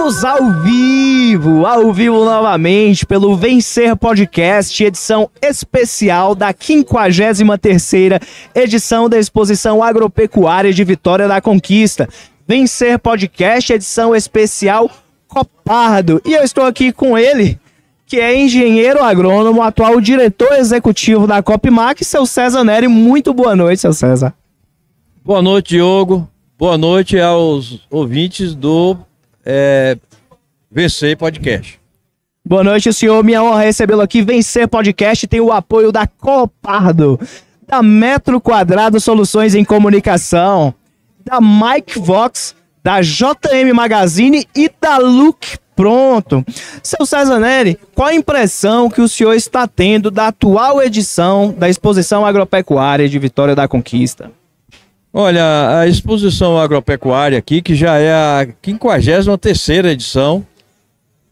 Estamos ao vivo novamente pelo Vencer Podcast, edição especial da 53ª edição da Exposição Agropecuária de Vitória da Conquista. Vencer Podcast, edição especial Copardo. E eu estou aqui com ele, que é engenheiro agrônomo, atual diretor executivo da Copmac, seu César Neri. Muito boa noite, seu César. Boa noite, Diogo. Boa noite aos ouvintes do Vencer Podcast. Boa noite, senhor. Minha honra recebê-lo aqui. Vencer Podcast tem o apoio da Copardo, da Metro Quadrado Soluções em Comunicação, da Mike Vox, da JM Magazine e da Look Pronto. Seu César Neri, qual a impressão que o senhor está tendo da atual edição da Exposição Agropecuária de Vitória da Conquista? Olha, a Exposição Agropecuária aqui, que já é a 53ª edição,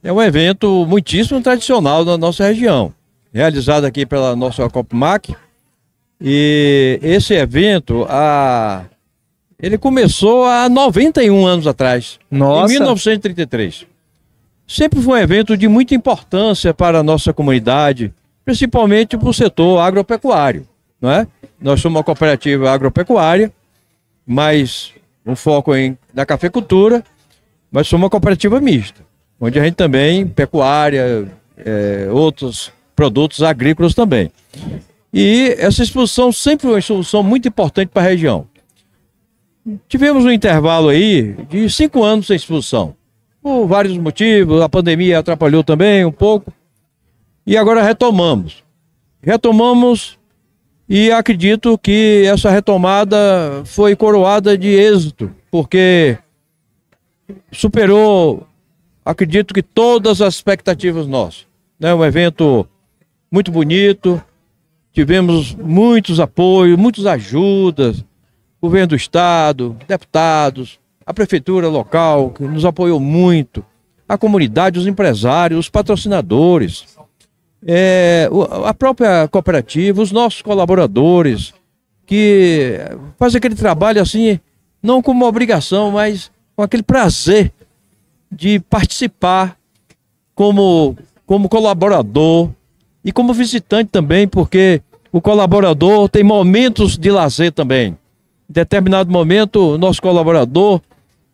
é um evento muitíssimo tradicional da nossa região, realizado aqui pela nossa Copmac. E esse evento, ele começou há 91 anos atrás, Nossa. em 1933. Sempre foi um evento de muita importância para a nossa comunidade, principalmente para o setor agropecuário, não é? Nós somos uma cooperativa agropecuária, mas um foco na cafeicultura, mas somos uma cooperativa mista, onde a gente também, pecuária, outros produtos agrícolas também. E essa exposição sempre foi uma exposição muito importante para a região. Tivemos um intervalo aí de 5 anos sem exposição, por vários motivos, a pandemia atrapalhou também um pouco, e agora retomamos. E acredito que essa retomada foi coroada de êxito, porque superou, acredito que todas as expectativas nossas. É um evento muito bonito, tivemos muitos apoios, muitas ajudas, governo do estado, deputados, a prefeitura local, que nos apoiou muito, a comunidade, os empresários, os patrocinadores, a própria cooperativa, os nossos colaboradores, que fazem aquele trabalho assim, não como uma obrigação, mas com aquele prazer de participar como colaborador e como visitante também, porque o colaborador tem momentos de lazer também. Em determinado momento, o nosso colaborador,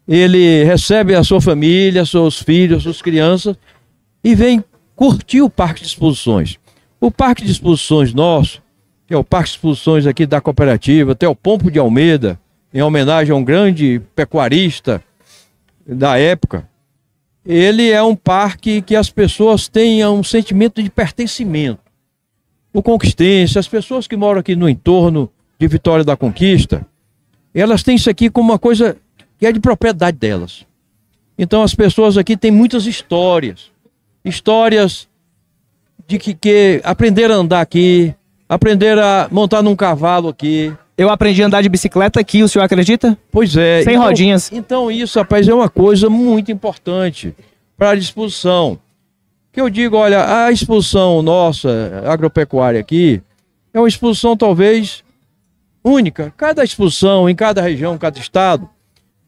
ele recebe a sua família, seus filhos, suas crianças e vem curtir o Parque de Exposições. O Parque de Exposições nosso, que é o Parque de Exposições aqui da cooperativa, até o Pompo de Almeida, em homenagem a um grande pecuarista da época, ele é um parque que as pessoas tenham um sentimento de pertencimento. O conquistense, as pessoas que moram aqui no entorno de Vitória da Conquista, elas têm isso aqui como uma coisa que é de propriedade delas. Então as pessoas aqui têm muitas histórias de que aprenderam a andar aqui, aprenderam a montar num cavalo aqui. Eu aprendi a andar de bicicleta aqui, o senhor acredita? Pois é. Sem rodinhas. Então isso, rapaz, é uma coisa muito importante para a exposição. Que eu digo, olha, a exposição nossa, agropecuária aqui, é uma exposição talvez única. Cada exposição, em cada região, cada estado,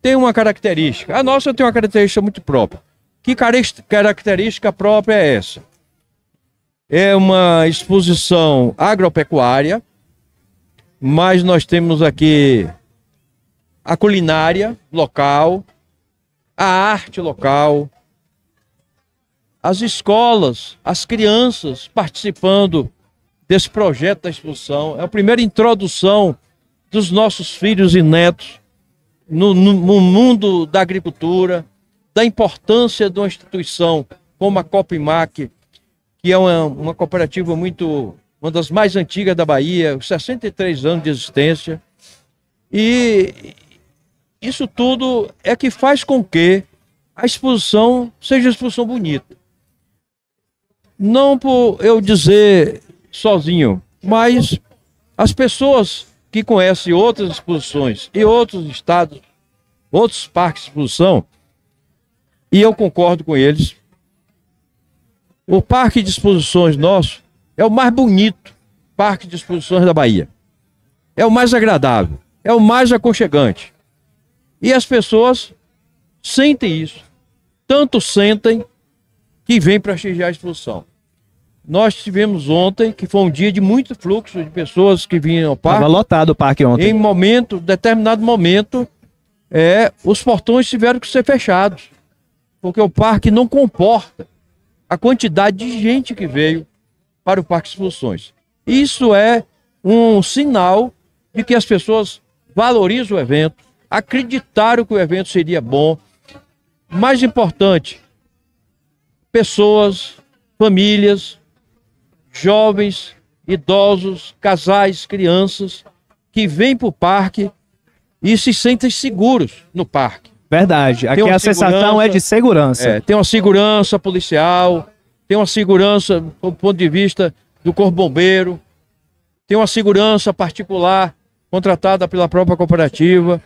tem uma característica. A nossa tem uma característica muito própria. Que característica própria é essa? É uma exposição agropecuária, mas nós temos aqui a culinária local, a arte local, as escolas, as crianças participando desse projeto da exposição. É a primeira introdução dos nossos filhos e netos no mundo da agricultura, da importância de uma instituição como a Copmac, que é uma cooperativa uma das mais antigas da Bahia, 63 anos de existência. E isso tudo é que faz com que a exposição seja uma exposição bonita. Não por eu dizer sozinho, mas as pessoas que conhecem outras exposições e outros estados, outros parques de exposição, e eu concordo com eles, o Parque de Exposições nosso é o mais bonito Parque de Exposições da Bahia. É o mais agradável, é o mais aconchegante. E as pessoas sentem isso. tanto sentem que vêm prestigiar a exposição. Nós tivemos ontem, que foi um dia de muito fluxo de pessoas que vinham ao parque. Estava lotado o parque ontem. Em determinado momento, os portões tiveram que ser fechados, porque o parque não comporta a quantidade de gente que veio para o Parque Exposições. Isso é um sinal de que as pessoas valorizam o evento, acreditaram que o evento seria bom. Mais importante, pessoas, famílias, jovens, idosos, casais, crianças que vêm para o parque e se sentem seguros no parque. Verdade. Aqui a sensação é de segurança. Tem uma segurança policial, tem uma segurança do ponto de vista do Corpo Bombeiro, tem uma segurança particular contratada pela própria cooperativa,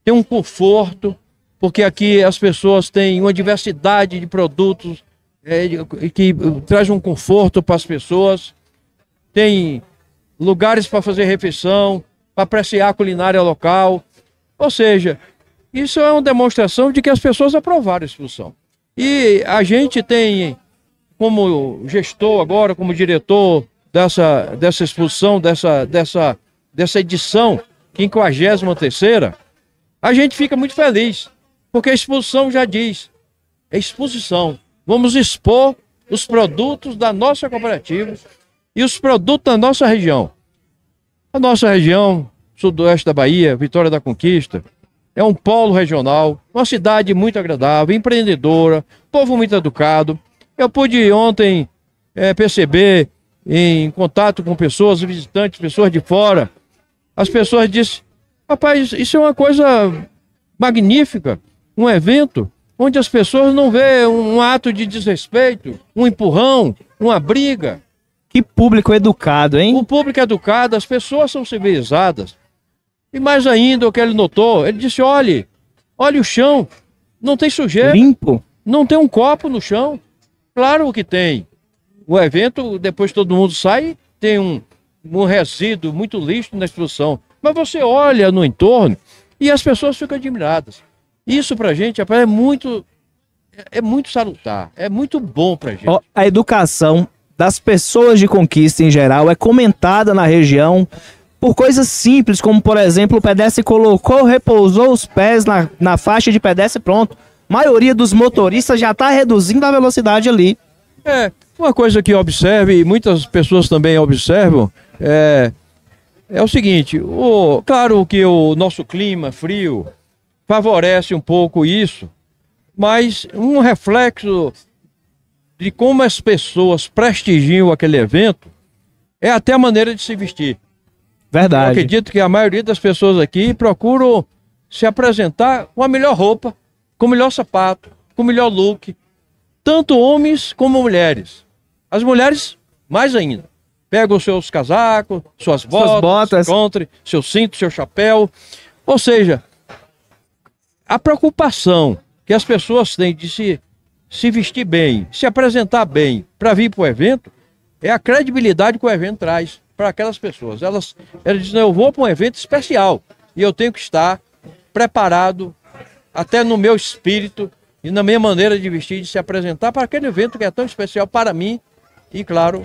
tem um conforto, porque aqui as pessoas têm uma diversidade de produtos que traz um conforto para as pessoas, tem lugares para fazer refeição, para apreciar a culinária local, ou seja, isso é uma demonstração de que as pessoas aprovaram a exposição. E a gente tem, como gestor agora, como diretor dessa exposição, dessa edição 53ª, a gente fica muito feliz, porque a exposição já diz, é exposição. Vamos expor os produtos da nossa cooperativa e os produtos da nossa região. A nossa região, sudoeste da Bahia, Vitória da Conquista, é um polo regional, uma cidade muito agradável, empreendedora, povo muito educado. Eu pude ontem perceber, em contato com pessoas, visitantes, pessoas de fora, as pessoas disseram, rapaz, isso é uma coisa magnífica, um evento onde as pessoas não vê um ato de desrespeito, um empurrão, uma briga. Que público educado, hein? O público é educado, as pessoas são civilizadas. E mais ainda, o que ele notou, ele disse, olhe o chão, não tem sujeira. Limpo. Não tem um copo no chão. Claro que tem. O evento, depois todo mundo sai, tem um resíduo, muito lixo na exposição. Mas você olha no entorno e as pessoas ficam admiradas. Isso pra gente é muito salutar, é muito bom pra gente. A educação das pessoas de Conquista em geral é comentada na região por coisas simples, como por exemplo, o pedestre repousou os pés na faixa de pedestre, pronto. A maioria dos motoristas já está reduzindo a velocidade ali. Uma coisa que eu observo, e muitas pessoas também observam, é o seguinte, claro que o nosso clima frio favorece um pouco isso, mas um reflexo de como as pessoas prestigiam aquele evento é até a maneira de se vestir. Verdade. Eu acredito que a maioria das pessoas aqui procuram se apresentar com a melhor roupa, com o melhor sapato, com o melhor look, tanto homens como mulheres. As mulheres, mais ainda, pegam os seus casacos, suas botas, seu cinto, seu chapéu, ou seja, a preocupação que as pessoas têm de se vestir bem, se apresentar bem para vir para o evento, é a credibilidade que o evento traz para aquelas pessoas. Elas dizem, eu vou para um evento especial e eu tenho que estar preparado até no meu espírito e na minha maneira de vestir, de se apresentar para aquele evento que é tão especial para mim e, claro,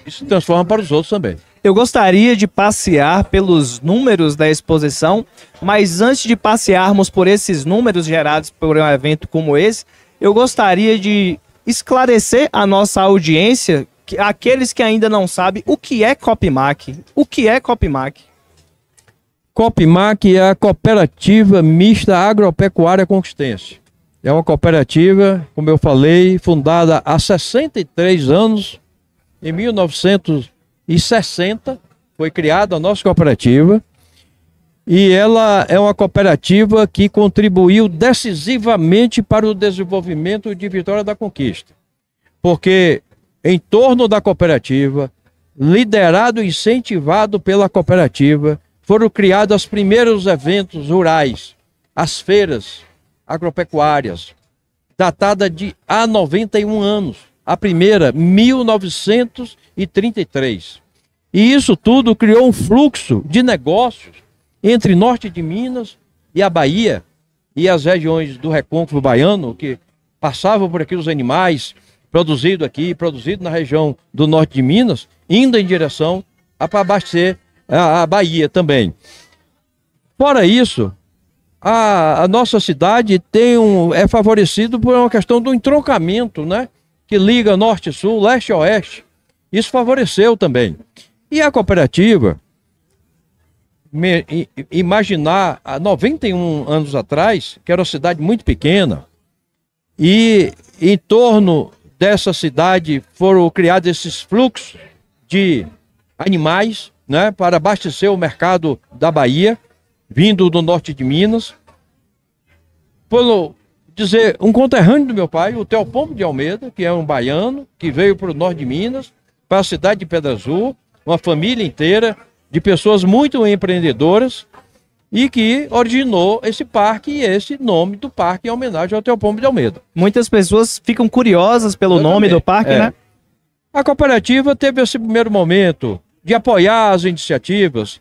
isso se transforma para os outros também. Eu gostaria de passear pelos números da exposição, mas antes de passearmos por esses números gerados por um evento como esse, eu gostaria de esclarecer a nossa audiência, aqueles que ainda não sabem, o que é Copmac. O que é Copmac? Copmac é a Cooperativa Mista Agropecuária Conquistense. É uma cooperativa, como eu falei, fundada há 63 anos, em 1960, foi criada a nossa cooperativa, e ela é uma cooperativa que contribuiu decisivamente para o desenvolvimento de Vitória da Conquista, porque em torno da cooperativa, liderado e incentivado pela cooperativa, foram criados os primeiros eventos rurais, as feiras agropecuárias, datada de há 91 anos, a primeira, 1933. E isso tudo criou um fluxo de negócios entre norte de Minas e a Bahia, e as regiões do Recôncavo Baiano, que passavam por aqui os animais produzidos aqui, produzidos na região do norte de Minas, indo em direção para abastecer a Bahia também. Fora isso, a nossa cidade é favorecido por uma questão do entroncamento, né? Que liga norte e sul, leste e oeste. Isso favoreceu também. E a cooperativa, imaginar há 91 anos atrás, que era uma cidade muito pequena, e em torno dessa cidade foram criados esses fluxos de animais, né? Para abastecer o mercado da Bahia, vindo do norte de Minas. Por dizer, um conterrâneo do meu pai, o Teopombo de Almeida, que é um baiano, que veio para o norte de Minas, para a cidade de Pedra Azul, uma família inteira de pessoas muito empreendedoras, e que originou esse parque e esse nome do parque em homenagem ao Teopombo de Almeida. Muitas pessoas ficam curiosas pelo nome do parque, né? A cooperativa teve esse primeiro momento de apoiar as iniciativas.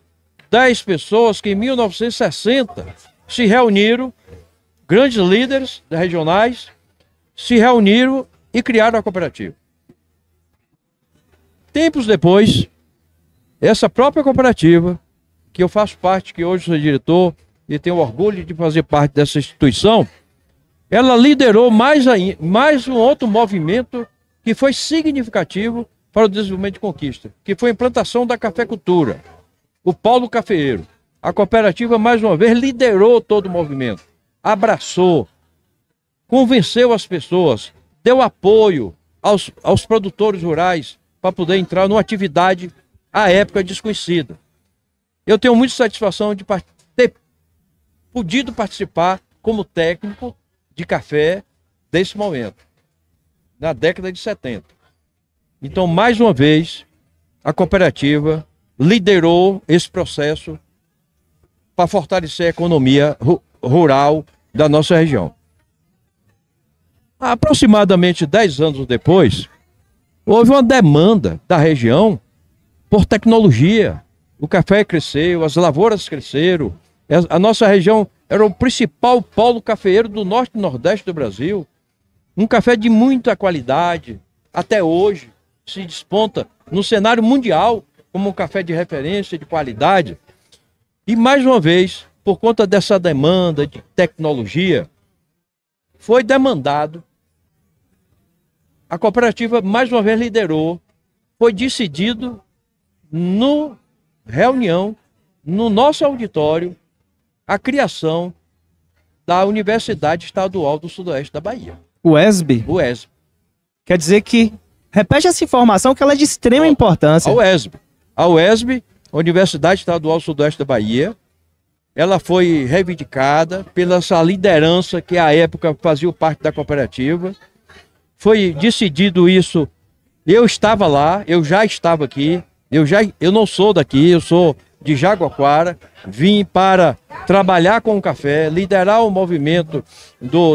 10 pessoas que em 1960 se reuniram, grandes líderes regionais, se reuniram e criaram a cooperativa. Tempos depois, essa própria cooperativa, que eu faço parte, que hoje sou diretor e tenho orgulho de fazer parte dessa instituição, ela liderou mais um outro movimento que foi significativo para o desenvolvimento de Conquista, que foi a implantação da cafeicultura, o polo cafeeiro. A cooperativa, mais uma vez, liderou todo o movimento, abraçou, convenceu as pessoas, deu apoio aos produtores rurais para poder entrar numa atividade à época desconhecida. Eu tenho muita satisfação de ter podido participar como técnico de café desse momento, na década de 70. Então, mais uma vez, a cooperativa liderou esse processo para fortalecer a economia rural da nossa região. Aproximadamente 10 anos depois, houve uma demanda da região por tecnologia. O café cresceu, as lavouras cresceram, a nossa região era o principal polo cafeeiro do norte e nordeste do Brasil. Um café de muita qualidade, até hoje se desponta no cenário mundial como um café de referência, de qualidade. E mais uma vez, por conta dessa demanda de tecnologia, foi demandado. A cooperativa mais uma vez liderou, foi decidido no reunião, no nosso auditório, a criação da Universidade Estadual do Sudoeste da Bahia. O UESB? O UESB. Quer dizer que, repete essa informação que ela é de extrema importância. A UESB. A UESB, Universidade Estadual do Sudoeste da Bahia, ela foi reivindicada pela essa liderança que à época fazia parte da cooperativa. Foi decidido isso, eu estava lá, eu já estava aqui, eu não sou daqui, eu sou de Jaguaquara, vim para trabalhar com o café, liderar o movimento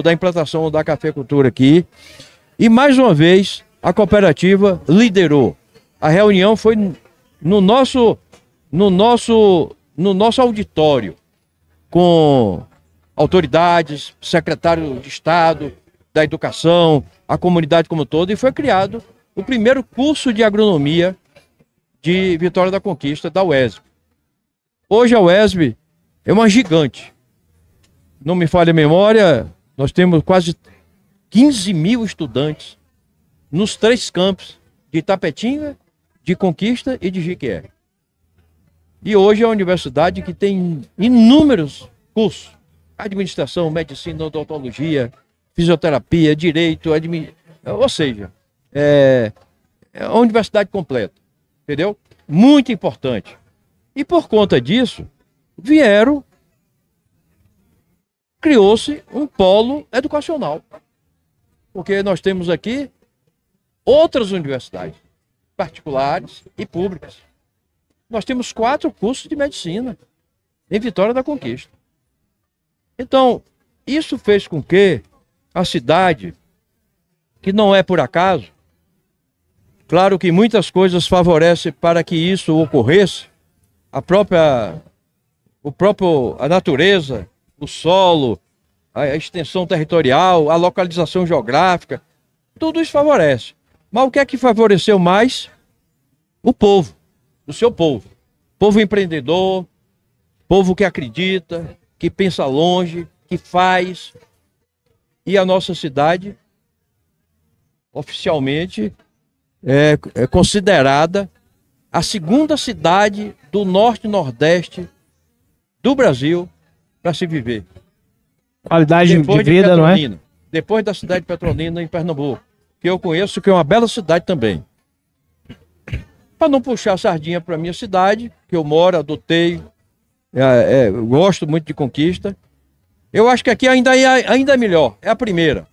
da implantação da cafeicultura aqui. E mais uma vez, a cooperativa liderou. A reunião foi no nosso auditório, com autoridades, secretário de Estado, da Educação, a comunidade como todo, e foi criado o primeiro curso de agronomia de Vitória da Conquista, da UESB. Hoje a UESB é uma gigante. Não me falha a memória, nós temos quase 15 mil estudantes nos 3 campos de Itapetinga, de Conquista e de Jiquié. E hoje é uma universidade que tem inúmeros cursos: administração, medicina, odontologia, fisioterapia, direito, ou seja, é uma universidade completa, entendeu? Muito importante. E por conta disso, criou-se um polo educacional. Porque nós temos aqui outras universidades, particulares e públicas. Nós temos 4 cursos de medicina em Vitória da Conquista. Então, isso fez com que a cidade, que não é por acaso, claro que muitas coisas favorecem para que isso ocorresse, a natureza, o solo, a extensão territorial, a localização geográfica, tudo isso favorece. Mas o que é que favoreceu mais? O povo, o seu povo. Povo empreendedor, povo que acredita, que pensa longe, que faz. E a nossa cidade, oficialmente, é considerada a segunda cidade do norte e nordeste do Brasil para se viver. Qualidade de vida, não é? Depois da cidade de Petrolina, em Pernambuco, que eu conheço, que é uma bela cidade também. Para não puxar a sardinha para a minha cidade, que eu moro, adotei, gosto muito de Conquista, eu acho que aqui ainda é melhor, é a primeira,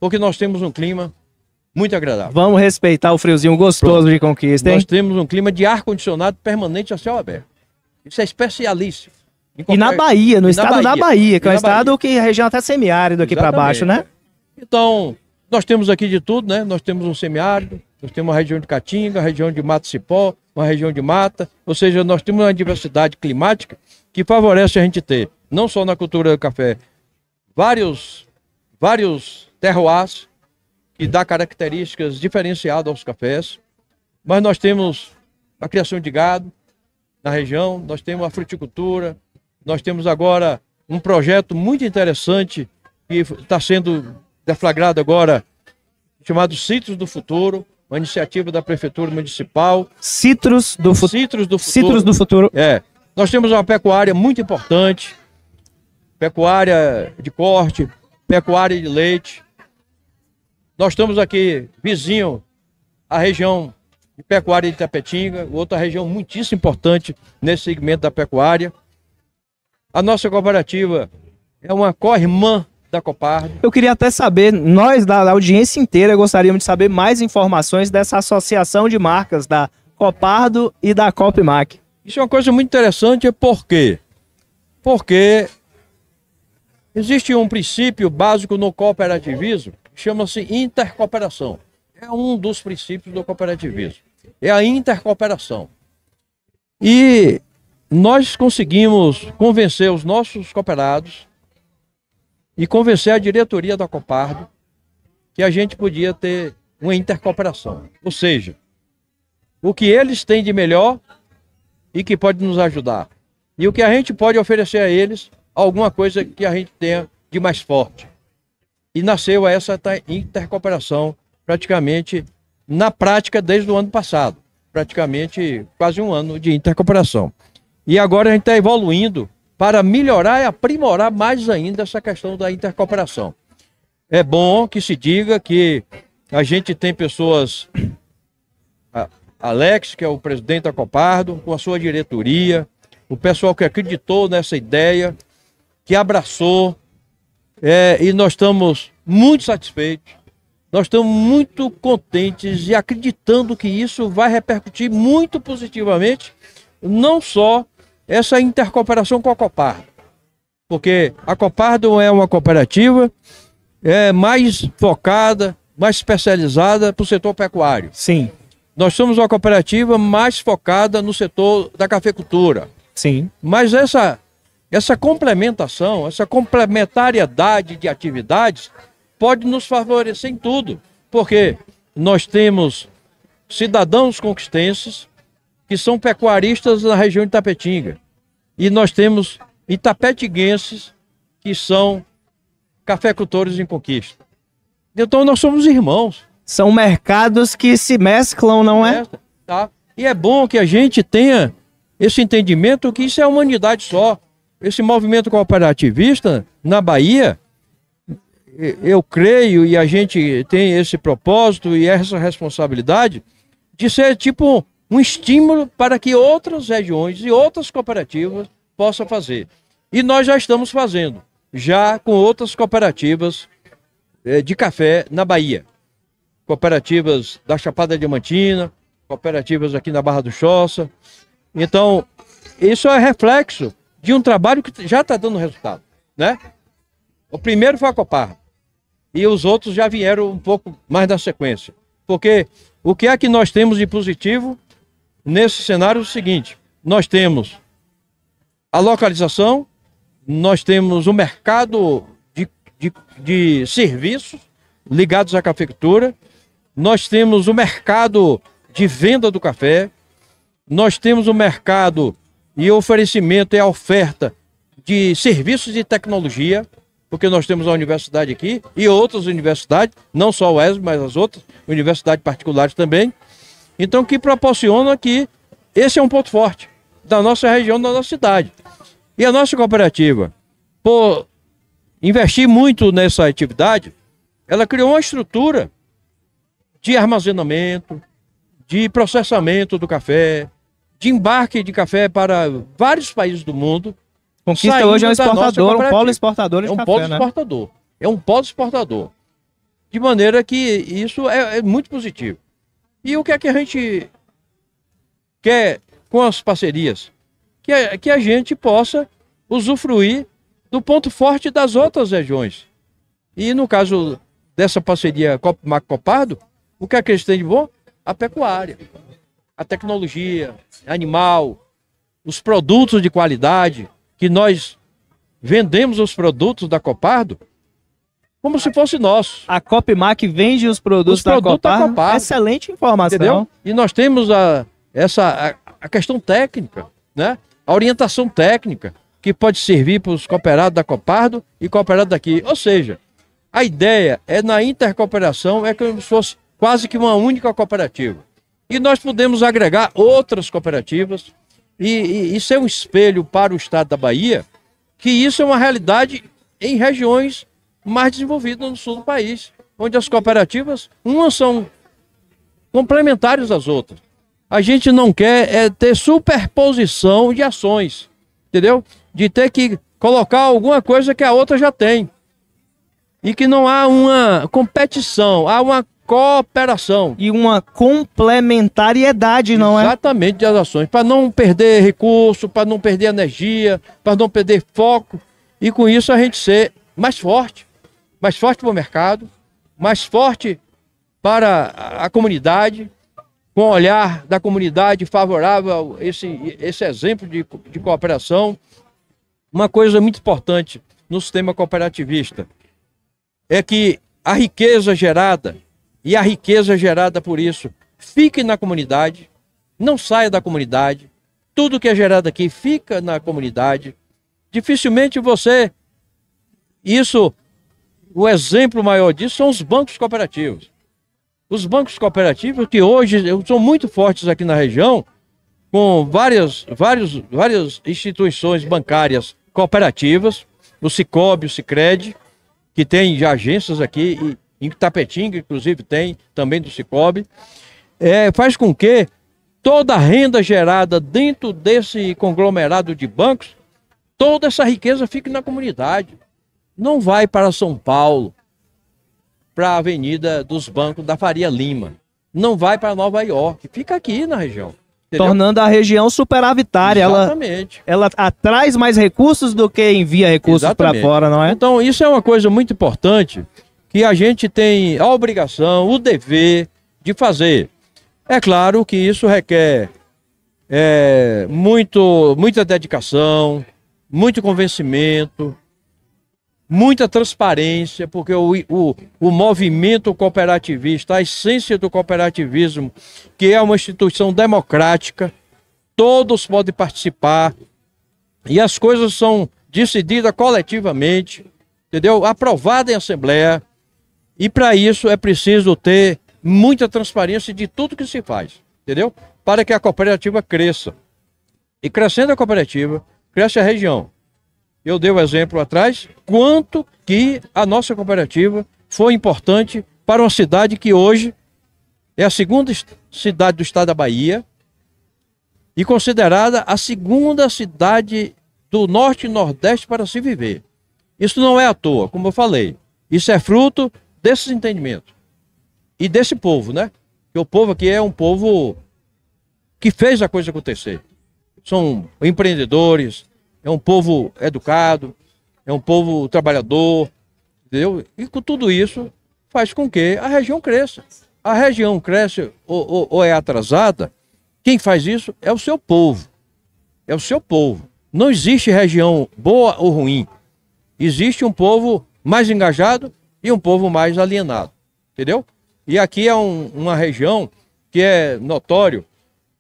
porque nós temos um clima muito agradável. Vamos respeitar o friozinho gostoso de Conquista, hein? Nós temos um clima de ar-condicionado permanente a céu aberto. Isso é especialíssimo. E na Bahia, no estado da Bahia, que é um estado que é região até semiárido aqui para baixo, né? Então, nós temos aqui de tudo, né? Nós temos um semiárido, nós temos uma região de Caatinga, região de Mata Cipó, uma região de mata, ou seja, nós temos uma diversidade climática que favorece a gente ter, não só na cultura do café, vários terroirs que dá características diferenciadas aos cafés, mas nós temos a criação de gado na região, nós temos a fruticultura, nós temos agora um projeto muito interessante que está sendo deflagrado agora, chamado Citros do Futuro, uma iniciativa da Prefeitura Municipal. Citros do Futuro. Citros do Futuro. Nós temos uma pecuária muito importante, pecuária de corte, pecuária de leite. Nós estamos aqui vizinho à região de pecuária de Itapetinga, outra região muitíssimo importante nesse segmento da pecuária. A nossa cooperativa é uma co-irmã da Copardo. Eu queria até saber, nós da audiência inteira gostaríamos de saber mais informações dessa associação de marcas da Copardo e da Copmac. Isso é uma coisa muito interessante, por quê? Porque existe um princípio básico no cooperativismo que chama-se intercooperação. É um dos princípios do cooperativismo. É a intercooperação. E nós conseguimos convencer os nossos cooperados e convencer a diretoria da Copardo que a gente podia ter uma intercooperação. Ou seja, o que eles têm de melhor e que pode nos ajudar. E o que a gente pode oferecer a eles, alguma coisa que a gente tenha de mais forte. E nasceu essa intercooperação praticamente na prática desde o ano passado. Praticamente quase um ano de intercooperação. E agora a gente está evoluindo para melhorar e aprimorar mais ainda essa questão da intercooperação. É bom que se diga que a gente tem pessoas, Alex, que é o presidente da Copardo, com a sua diretoria, o pessoal que acreditou nessa ideia, que abraçou, e nós estamos muito satisfeitos, nós estamos muito contentes e acreditando que isso vai repercutir muito positivamente, não só essa intercooperação com a Copardo, porque a Copardo é uma cooperativa mais focada, mais especializada para o setor pecuário. Sim. Nós somos uma cooperativa mais focada no setor da cafeicultura. Sim. Mas essa complementação, essa complementariedade de atividades pode nos favorecer em tudo, porque nós temos cidadãos conquistenses que são pecuaristas na região de Itapetinga. E nós temos itapetinguenses que são cafeicultores em Conquista. Então nós somos irmãos. São mercados que se mesclam, não é? Tá? E é bom que a gente tenha esse entendimento que isso é uma unidade só. Esse movimento cooperativista na Bahia, eu creio, e a gente tem esse propósito e essa responsabilidade de ser tipo um estímulo para que outras regiões e outras cooperativas possam fazer. E nós já estamos fazendo, já com outras cooperativas de café na Bahia. Cooperativas da Chapada Diamantina, cooperativas aqui na Barra do Choça. Então, isso é reflexo de um trabalho que já está dando resultado, né? O primeiro foi a Copardo e os outros já vieram um pouco mais na sequência. Porque o que é que nós temos de positivo nesse cenário é o seguinte: nós temos a localização, nós temos o mercado de serviços ligados à cafeicultura, nós temos o mercado de venda do café, nós temos o mercado e oferecimento e a oferta de serviços de tecnologia, porque nós temos a universidade aqui e outras universidades, não só o ESB, mas as outras universidades particulares também, então que proporcionam que esse é um ponto forte da nossa região, da nossa cidade. E a nossa cooperativa, por investir muito nessa atividade, ela criou uma estrutura de armazenamento, de processamento do café, de embarque de café para vários países do mundo. Conquista hoje é um exportador, um polo exportador de café, polo exportador. É um polo exportador. De maneira que isso é muito positivo. E o que é que a gente quer com as parcerias? Que a gente possa usufruir do ponto forte das outras regiões. E no caso dessa parceria Copmac-Copardo, o que é que eles têm de bom? A pecuária, a tecnologia, animal, os produtos de qualidade, que nós vendemos os produtos da Copardo como se fosse nosso. A Copmac vende os produtos da Copardo. Excelente informação. Entendeu? E nós temos a questão técnica, né? A orientação técnica, que pode servir para os cooperados da Copardo e cooperados daqui. Ou seja, a ideia é na intercooperação, é como se fosse quase que uma única cooperativa. E nós podemos agregar outras cooperativas e ser um espelho para o estado da Bahia, que isso é uma realidade em regiões mais desenvolvidas no sul do país, onde as cooperativas, umas são complementares às outras. A gente não quer ter superposição de ações, entendeu? De ter que colocar alguma coisa que a outra já tem. E que não há uma competição, há uma cooperação. E uma complementariedade, não é? Exatamente, das ações, para não perder recurso, para não perder energia, para não perder foco. E com isso a gente ser mais forte para o mercado, mais forte para a comunidade, com o olhar da comunidade favorável a esse exemplo de cooperação. Uma coisa muito importante no sistema cooperativista é que a riqueza gerada, e a riqueza gerada por isso, fique na comunidade, não saia da comunidade, tudo que é gerado aqui fica na comunidade. Dificilmente o exemplo maior disso são os bancos cooperativos. Os bancos cooperativos que hoje são muito fortes aqui na região, com várias instituições bancárias cooperativas, o Sicob, o Sicredi, que tem já agências aqui, em Tapetinga, inclusive, tem também do Sicob, faz com que toda a renda gerada dentro desse conglomerado de bancos, toda essa riqueza fique na comunidade. Não vai para São Paulo, para a Avenida dos Bancos da Faria Lima. Não vai para Nova York, fica aqui na região. Entendeu? Tornando a região superavitária. Exatamente. Ela atrai mais recursos do que envia recursos para fora, não é? Então, isso é uma coisa muito importante que a gente tem a obrigação, o dever de fazer. É claro que isso requer muita dedicação, muito convencimento, muita transparência, porque o movimento cooperativista, a essência do cooperativismo, que é uma instituição democrática, todos podem participar e as coisas são decididas coletivamente, entendeu? Aprovadas em assembleia, e para isso é preciso ter muita transparência de tudo que se faz, entendeu? Para que a cooperativa cresça. E crescendo a cooperativa, cresce a região. Eu dei o exemplo atrás, quanto que a nossa cooperativa foi importante para uma cidade que hoje é a segunda cidade do estado da Bahia e considerada a segunda cidade do norte e nordeste para se viver. Isso não é à toa, como eu falei. Isso é fruto desses entendimentos e desse povo, né? Porque o povo aqui é um povo que fez a coisa acontecer. São empreendedores, é um povo educado, é um povo trabalhador, entendeu? E com tudo isso faz com que a região cresça. A região cresce ou é atrasada, quem faz isso é o seu povo. É o seu povo. Não existe região boa ou ruim. Existe um povo mais engajado e um povo mais alienado, entendeu? E aqui é uma região que é notório,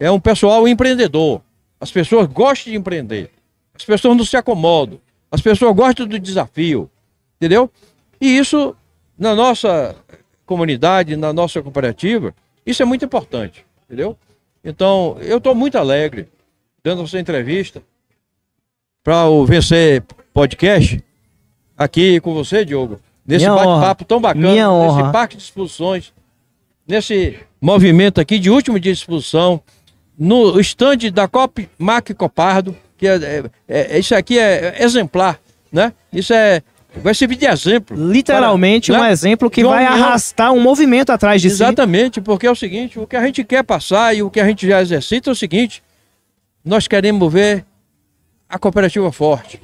é um pessoal empreendedor. As pessoas gostam de empreender, as pessoas não se acomodam, as pessoas gostam do desafio, entendeu? E isso, na nossa comunidade, na nossa cooperativa, isso é muito importante, entendeu? Então, eu estou muito alegre dando essa entrevista para o Vencer Podcast aqui com você, Diogo, nesse bate-papo tão bacana, nesse parque de exposições, nesse movimento aqui de último dia de exposição, no estande da Copmac Copardo, que isso aqui é exemplar, né? Isso vai servir de exemplo. Literalmente um exemplo que vai arrastar um movimento atrás de si. Exatamente, porque é o seguinte, o que a gente quer passar e o que a gente já exercita é o seguinte, nós queremos ver a cooperativa forte.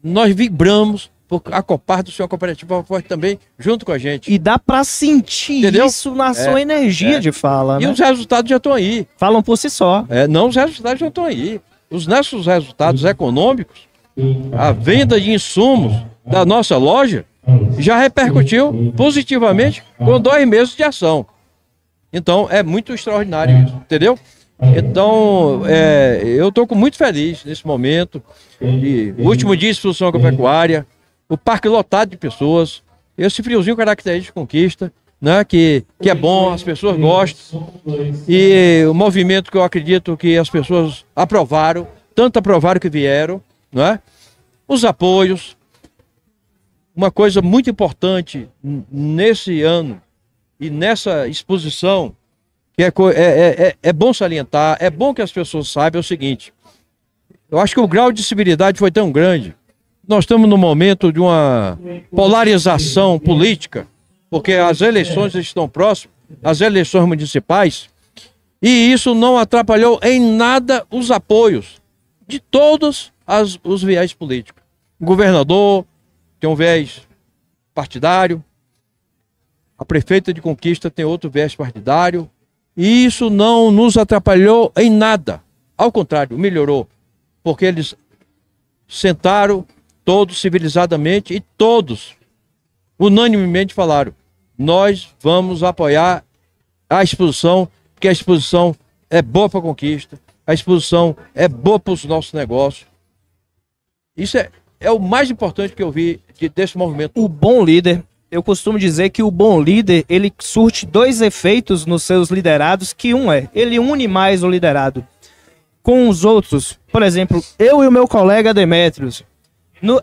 Nós vibramos por a Copardo ser uma cooperativa forte também, junto com a gente. E dá pra sentir isso na sua energia de fala, né? E os resultados já estão aí. Falam por si só. Não, os resultados já estão aí. Os nossos resultados econômicos, a venda de insumos da nossa loja, já repercutiu positivamente com 2 meses de ação. Então, é muito extraordinário isso, entendeu? Então, eu estou muito feliz nesse momento. O último dia de exposição agropecuária, o parque lotado de pessoas, esse friozinho característico de Conquista, né, que é bom, as pessoas gostam. E o movimento que eu acredito que as pessoas aprovaram, tanto aprovaram que vieram, né? Os apoios. Uma coisa muito importante nesse ano e nessa exposição, que é bom salientar, é bom que as pessoas saibam o seguinte, eu acho que o grau de civilidade foi tão grande, nós estamos num momento de uma polarização política, porque as eleições estão próximas, as eleições municipais, e isso não atrapalhou em nada os apoios de todos os viés políticos. O governador tem um viés partidário, a prefeita de Conquista tem outro viés partidário, e isso não nos atrapalhou em nada. Ao contrário, melhorou, porque eles sentaram todos civilizadamente e todos unanimemente falaram: nós vamos apoiar a exposição, porque a exposição é boa para a Conquista, a exposição é boa para os nossos negócios. Isso é o mais importante que eu vi desse movimento. O bom líder, eu costumo dizer que o bom líder, ele surte 2 efeitos nos seus liderados, que ele une mais o liderado com os outros. Por exemplo, eu e o meu colega Demétrios,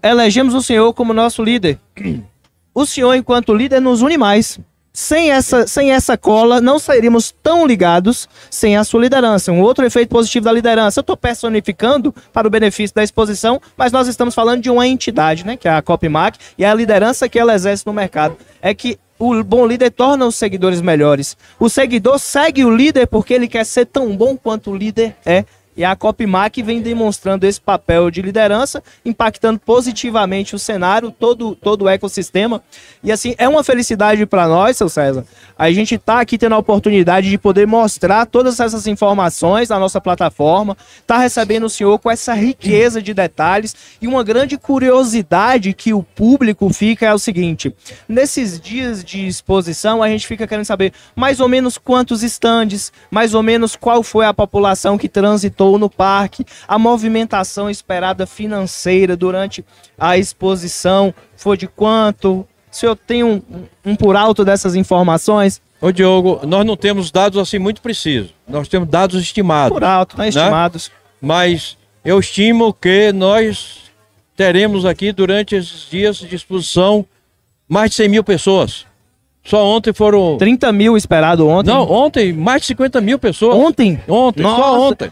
elegemos o senhor como nosso líder. O senhor, enquanto líder, nos une mais. Sem essa cola, não sairíamos tão ligados sem a sua liderança. Um outro efeito positivo da liderança, eu estou personificando para o benefício da exposição, mas nós estamos falando de uma entidade, né, que é a Copmac, e a liderança que ela exerce no mercado. É que o bom líder torna os seguidores melhores. O seguidor segue o líder porque ele quer ser tão bom quanto o líder é. E a Copmac vem demonstrando esse papel de liderança, impactando positivamente o cenário, todo o ecossistema. E assim, é uma felicidade para nós, seu César. A gente está aqui tendo a oportunidade de poder mostrar todas essas informações na nossa plataforma, tá recebendo o senhor com essa riqueza de detalhes. E uma grande curiosidade que o público fica é o seguinte: nesses dias de exposição, a gente fica querendo saber mais ou menos quantos estandes, mais ou menos qual foi a população que transitou no parque, a movimentação esperada financeira durante a exposição foi de quanto? O senhor tem um por alto dessas informações? Ô Diogo, nós não temos dados assim muito precisos, nós temos dados estimados. Por alto, né? Estimados. Mas eu estimo que nós teremos aqui durante esses dias de exposição mais de 100 mil pessoas. Só ontem foram... 30 mil esperado ontem? Não, ontem mais de 50 mil pessoas. Ontem? Ontem, nossa. Só ontem.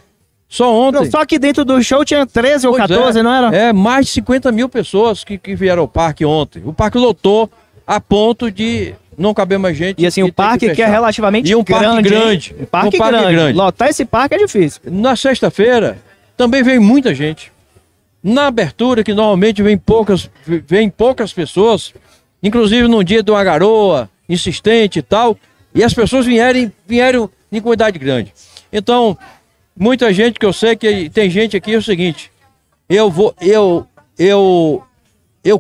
Só ontem. Não, só que dentro do show tinha 13 ou 14, não era? Mais de 50 mil pessoas que vieram ao parque ontem. O parque lotou a ponto de não caber mais gente. E assim, o parque que é relativamente grande. Parque grande. Um parque grande. Lotar esse parque é difícil. Na sexta-feira também veio muita gente. Na abertura, que normalmente vem poucas pessoas, inclusive num dia de uma garoa insistente e tal, e as pessoas vieram em quantidade grande. Então, muita gente, que eu sei que tem gente aqui, é o seguinte: eu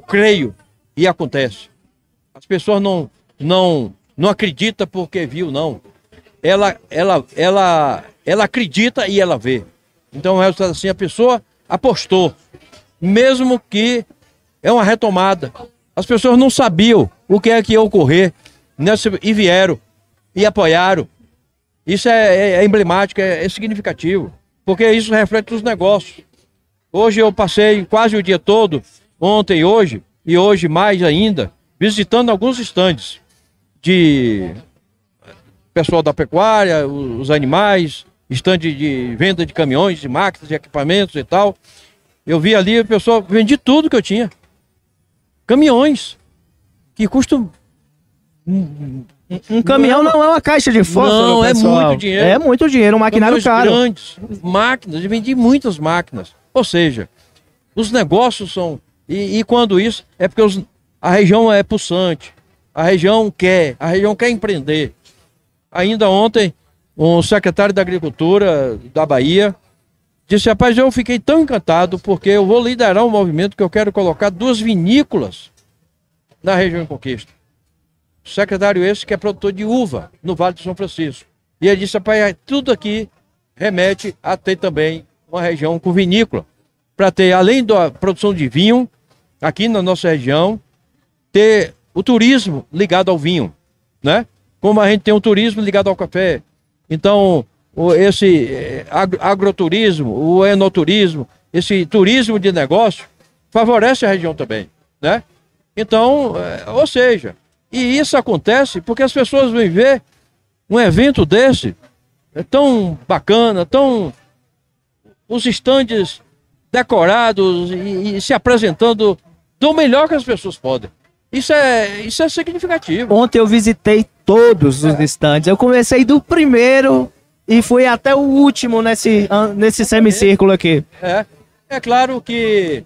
creio E acontece. As pessoas não acreditam porque viu, não. Ela acredita e ela vê. Então, assim, a pessoa apostou, mesmo que é uma retomada. As pessoas não sabiam o que é que ia ocorrer, e vieram, e apoiaram. Isso é emblemático, é significativo, porque isso reflete os negócios. Hoje eu passei quase o dia todo, ontem e hoje mais ainda, visitando alguns estandes de pessoal da pecuária, os animais, estande de venda de caminhões, de máquinas, de equipamentos e tal. Eu vi ali, o pessoal, vendi tudo que eu tinha. Caminhões, que custam... Um caminhão não é uma caixa de fósforo, não, pessoal. É muito dinheiro. É muito dinheiro, um maquinário caro. Grandes, máquinas, eu vendi muitas máquinas. Ou seja, os negócios são... E quando isso, é porque a região é pulsante, a região quer empreender. Ainda ontem, o secretário da Agricultura da Bahia disse, rapaz, eu fiquei tão encantado porque eu vou liderar um movimento que eu quero colocar 2 vinícolas na região em Conquista. O secretário esse que é produtor de uva no Vale do São Francisco. E ele disse, rapaz, tudo aqui remete a ter também uma região com vinícola. Para ter, além da produção de vinho, aqui na nossa região, ter o turismo ligado ao vinho, né? Como a gente tem um turismo ligado ao café. Então, esse agroturismo, o enoturismo, esse turismo de negócio, favorece a região também, né? Então, ou seja, e isso acontece porque as pessoas vêm ver um evento desse, tão bacana, os estandes decorados e se apresentando do melhor que as pessoas podem. Isso é significativo. Ontem eu visitei todos os estandes. Eu comecei do primeiro e fui até o último nesse semicírculo aqui. É claro que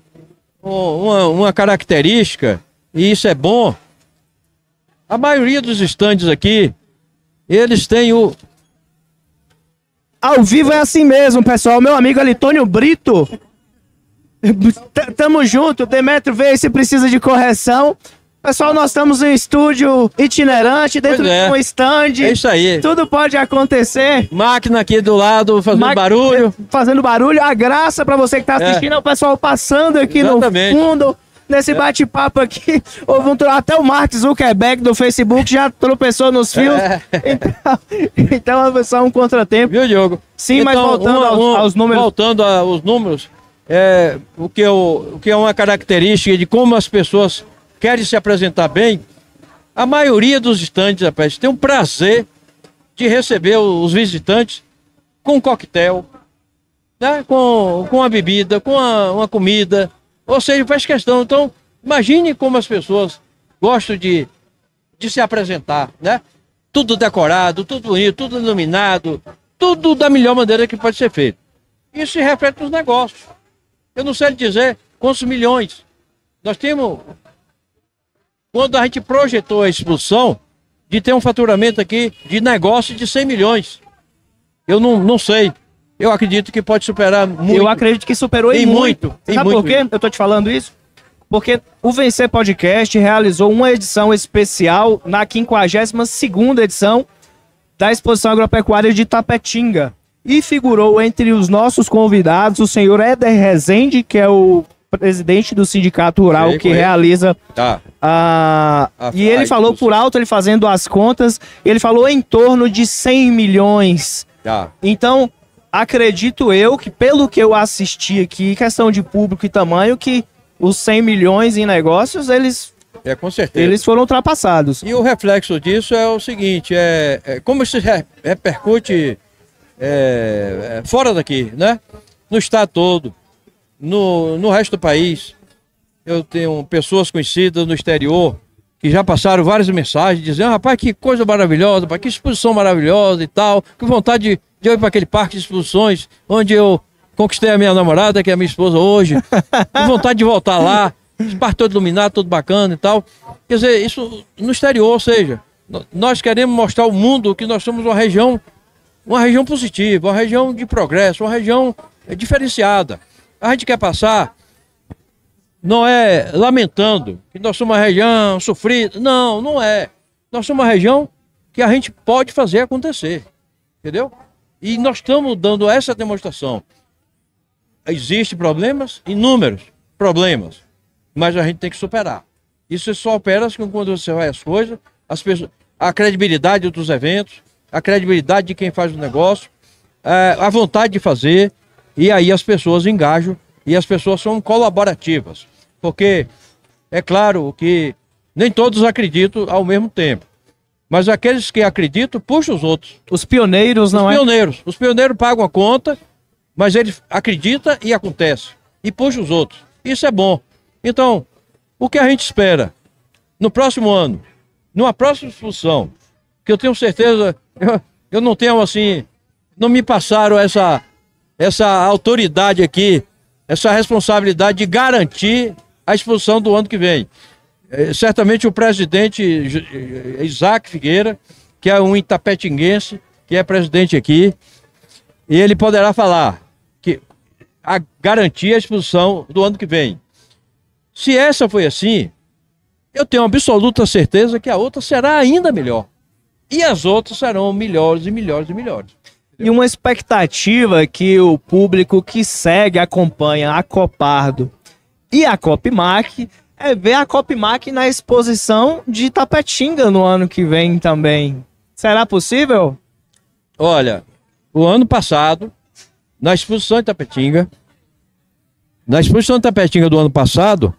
uma característica, e isso é bom, a maioria dos estandes aqui, eles têm o... Ao vivo é assim mesmo, pessoal. Meu amigo Alitônio Brito. Tamo junto. Demetrio vê se precisa de correção. Pessoal, nós estamos em estúdio itinerante, dentro de um stand. É isso aí. Tudo pode acontecer. Máquina aqui do lado, fazendo barulho. Fazendo barulho. A graça pra você que tá assistindo é o pessoal passando aqui no fundo. Nesse bate-papo aqui, até o Mark Zuckerberg do Facebook já tropeçou nos fios. Então é só um contratempo. Viu, Diogo? Sim, então, mas voltando aos números. Voltando aos números, o que é uma característica de como as pessoas querem se apresentar bem, a maioria dos estandes, rapaz, tem o prazer de receber os visitantes com um coquetel, né? com uma bebida, com uma comida. Ou seja, faz questão. Então, imagine como as pessoas gostam de se apresentar, né? Tudo decorado, tudo bonito, tudo iluminado, tudo da melhor maneira que pode ser feito. Isso se reflete nos negócios. Eu não sei lhe dizer quantos milhões. Nós temos, quando a gente projetou a exposição, de ter um faturamento aqui de negócio de 100 milhões. Eu não sei. Eu acredito que pode superar muito. Eu acredito que superou e muito. Sabe por quê? Eu tô te falando isso? Porque o Vencer Podcast realizou uma edição especial na 52ª edição da Exposição Agropecuária de Tapetinga. E figurou entre os nossos convidados o senhor Éder Rezende, que é o presidente do Sindicato Rural, que realiza... E ele falou por alto, ele fazendo as contas, ele falou em torno de 100 milhões. Então... acredito eu que, pelo que eu assisti aqui, questão de público e tamanho, que os 100 milhões em negócios, com certeza. Eles foram ultrapassados. E o reflexo disso é o seguinte, como isso repercute fora daqui, né? No estado todo, no resto do país. Eu tenho pessoas conhecidas no exterior que já passaram várias mensagens dizendo, rapaz, que coisa maravilhosa, rapaz, que exposição maravilhosa e tal, que vontade de eu ir para aquele parque de exposições onde eu conquistei a minha namorada, que é a minha esposa hoje, com vontade de voltar lá, esse parque todo iluminado, todo bacana e tal. Quer dizer, isso no exterior, ou seja, nós queremos mostrar ao mundo que nós somos uma região positiva, uma região de progresso, uma região diferenciada. A gente quer passar não é lamentando que nós somos uma região sofrida. Não, não é. Nós somos uma região que a gente pode fazer acontecer, entendeu? E nós estamos dando essa demonstração. Existem problemas, inúmeros problemas, mas a gente tem que superar. Isso só opera quando você vai às coisas, as pessoas, a credibilidade dos eventos, a credibilidade de quem faz o negócio, a vontade de fazer, e aí as pessoas engajam e as pessoas são colaborativas. Porque é claro que nem todos acreditam ao mesmo tempo. Mas aqueles que acreditam, puxam os outros. Os pioneiros, não é? Os pioneiros pagam a conta, mas eles acreditam e acontece. E puxam os outros. Isso é bom. Então, o que a gente espera no próximo ano, numa próxima discussão, que eu tenho certeza, eu não tenho assim, não me passaram essa autoridade aqui, essa responsabilidade de garantir a expulsão do ano que vem. Certamente o presidente Isaac Figueira, que é um itapetinguense, que é presidente aqui, e ele poderá falar que garantir a expulsão do ano que vem. Se essa foi assim, eu tenho absoluta certeza que a outra será ainda melhor. E as outras serão melhores e melhores e melhores. E uma expectativa que o público que segue, acompanha a Copardo e a Copmac é ver a Copmac na exposição de Itapetinga no ano que vem também. Será possível? Olha, o ano passado, na exposição de Itapetinga do ano passado,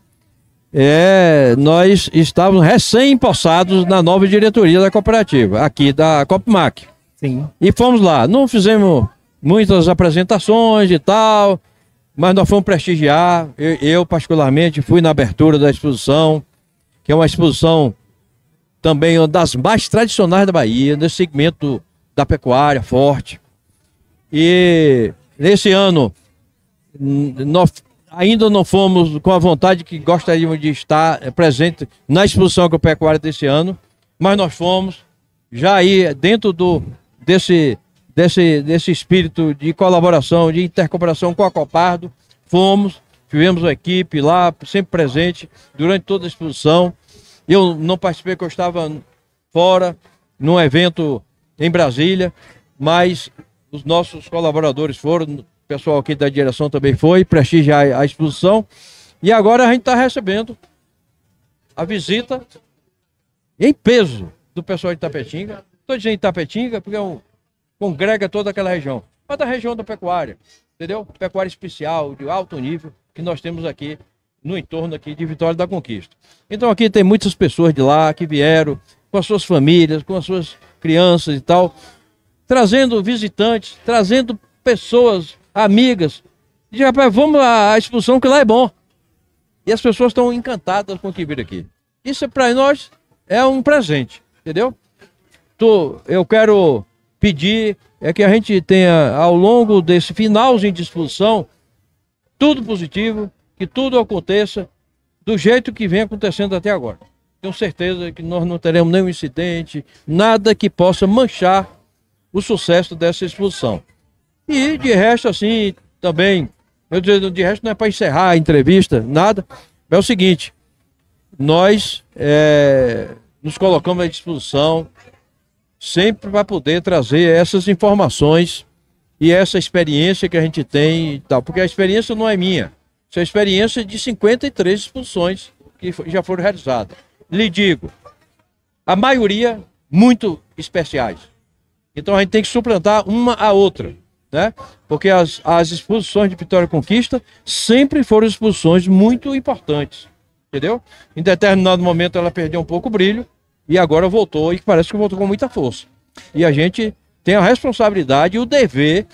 nós estávamos recém-empossados na nova diretoria da cooperativa, aqui da Copmac. Sim. E fomos lá, não fizemos muitas apresentações e tal, mas nós fomos prestigiar. Eu particularmente fui na abertura da exposição, que é uma exposição também uma das mais tradicionais da Bahia, nesse segmento da pecuária forte. E nesse ano nós ainda não fomos com a vontade que gostaríamos de estar presente na exposição agropecuária desse ano, mas nós fomos já aí dentro desse espírito de colaboração, de intercooperação com a Copardo. Tivemos uma equipe lá, sempre presente, durante toda a exposição. Eu não participei, porque eu estava fora, num evento em Brasília, mas os nossos colaboradores foram, o pessoal aqui da direção também foi, prestigiar a exposição. E agora a gente está recebendo a visita em peso do pessoal de Itapetinga. Estou dizendo Itapetinga porque congrega toda aquela região, mas da região da pecuária, entendeu? Pecuária especial, de alto nível, que nós temos aqui no entorno aqui de Vitória da Conquista. Então aqui tem muitas pessoas de lá que vieram com as suas famílias, com as suas crianças e tal, trazendo visitantes, trazendo pessoas, amigas. E rapaz, vamos à exposição que lá é bom. E as pessoas estão encantadas com o que viram aqui. Isso para nós é um presente, entendeu? Eu quero pedir que a gente tenha, ao longo desse finalzinho de exposição, tudo positivo, que tudo aconteça do jeito que vem acontecendo até agora. Tenho certeza que nós não teremos nenhum incidente, nada que possa manchar o sucesso dessa exposição. E de resto, assim, também, de resto não é para encerrar a entrevista, nada, é o seguinte, nós nos colocamos à disposição sempre para poder trazer essas informações e essa experiência que a gente tem e tal, porque a experiência não é minha, isso é a experiência de 53 exposições que já foram realizadas. Lhe digo, a maioria muito especiais. Então a gente tem que suplantar uma a outra, né? Porque as exposições de Vitória e Conquista sempre foram exposições muito importantes, entendeu? Em determinado momento ela perdeu um pouco o brilho e agora voltou, e parece que voltou com muita força. E a gente tem a responsabilidade e o dever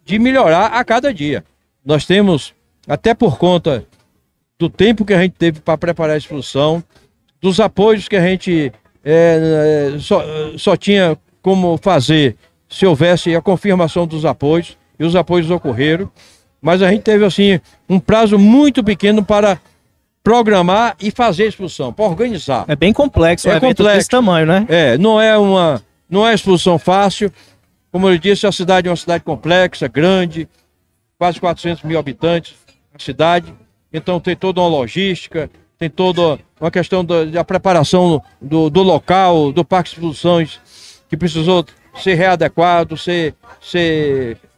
de melhorar a cada dia. Nós temos, até por conta do tempo que a gente teve para preparar a exposição, dos apoios que a gente só tinha como fazer se houvesse a confirmação dos apoios, e os apoios ocorreram, mas a gente teve assim um prazo muito pequeno para programar e fazer a exposição, para organizar. É bem complexo, é evento desse tamanho, né? Não é exposição fácil. Como eu disse, a cidade é uma cidade complexa, grande, quase 400 mil habitantes, a cidade. então tem toda uma logística, tem toda uma questão da preparação do local, do Parque de Exposições, que precisou ser readequado, ser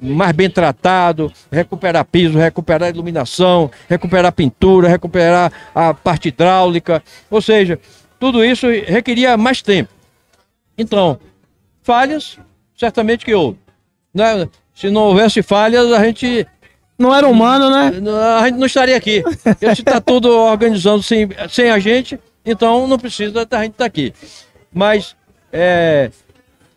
mais bem tratado, recuperar piso, recuperar iluminação, recuperar pintura, recuperar a parte hidráulica, ou seja, tudo isso requeria mais tempo. Então, falhas, certamente que houve, né? Se não houvesse falhas, a gente não era humano, né? A gente não estaria aqui. Se está tudo organizando sem a gente, então não precisa da gente estar aqui. Mas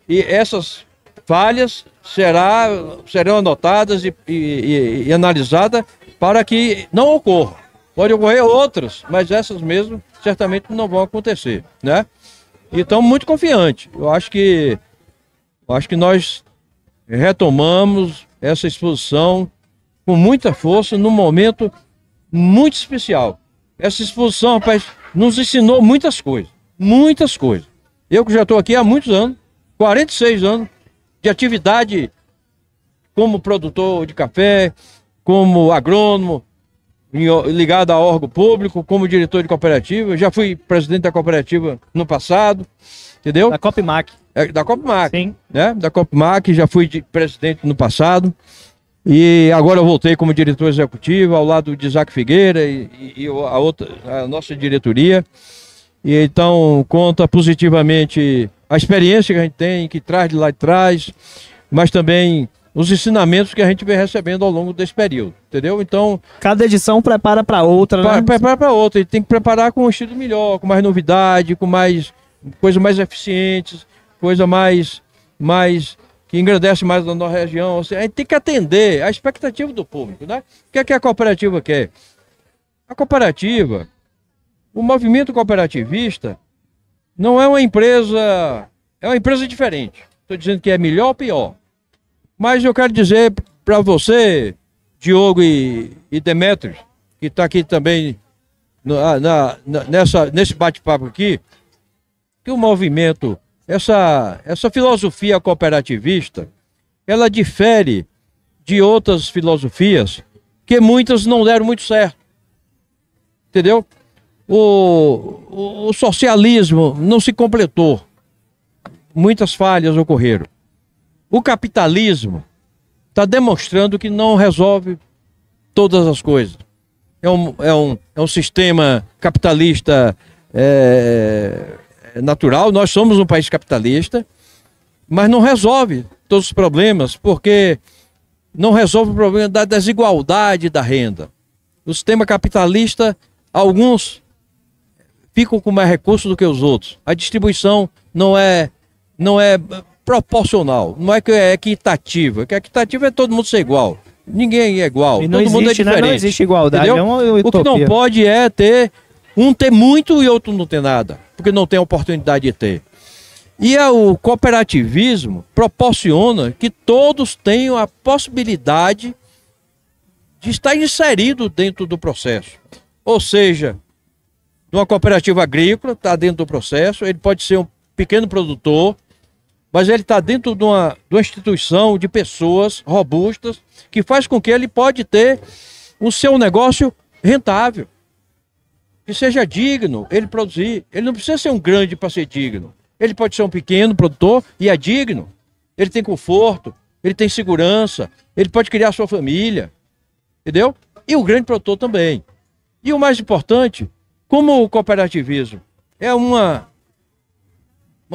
e essas falhas serão anotadas e analisadas para que não ocorra. Pode ocorrer outras, mas essas mesmo certamente não vão acontecer, né? Então, muito confiante. Eu acho que nós retomamos essa exposição com muita força, num momento muito especial. Essa exposição, rapaz, nos ensinou muitas coisas. Muitas coisas. Eu que já estou aqui há muitos anos, 46 anos de atividade como produtor de café, como agrônomo, ligado a órgão público, como diretor de cooperativa. Já fui presidente da cooperativa no passado, entendeu? Da Copmac. Da Copmac. Sim. Né? Da Copmac, já fui presidente no passado. E agora eu voltei como diretor executivo, ao lado de Isaac Figueira e a nossa diretoria. E então conta positivamente a experiência que a gente tem, que traz de lá de trás, mas também os ensinamentos que a gente vem recebendo ao longo desse período, entendeu? Então, cada edição prepara para outra, né? Prepara para outra, e tem que preparar com um estilo melhor, com mais novidade, com mais coisas mais eficientes, coisa mais que engrandece mais a nossa região. Ou seja, a gente tem que atender a expectativa do público, né? O que é que a cooperativa quer? A cooperativa, o movimento cooperativista não é uma empresa, é uma empresa diferente. Estou dizendo que é melhor ou pior. Mas eu quero dizer para você, Diogo e Demetrios, que está aqui também nesse bate-papo aqui, que o movimento, essa filosofia cooperativista, ela difere de outras filosofias que muitas não deram muito certo. Entendeu? O socialismo não se completou. Muitas falhas ocorreram. O capitalismo está demonstrando que não resolve todas as coisas. É um sistema capitalista natural. Nós somos um país capitalista, mas não resolve todos os problemas, porque não resolve o problema da desigualdade da renda. O sistema capitalista, alguns ficam com mais recursos do que os outros. A distribuição não é proporcional, não é que é equitativa. Que equitativa é todo mundo ser igual. Ninguém é igual, todo mundo é diferente. Né? Não existe igualdade, é uma utopia. O que não pode é ter muito e outro não ter nada, porque não tem oportunidade de ter. E o cooperativismo proporciona que todos tenham a possibilidade de estar inserido dentro do processo. Ou seja, numa cooperativa agrícola, está dentro do processo, ele pode ser um pequeno produtor, mas ele está dentro de uma instituição de pessoas robustas, que faz com que ele pode ter o seu negócio rentável, que seja digno ele produzir. Ele não precisa ser um grande para ser digno. Ele pode ser um pequeno produtor e é digno. Ele tem conforto, ele tem segurança, ele pode criar sua família, entendeu? E o grande produtor também. E o mais importante, como o cooperativismo é uma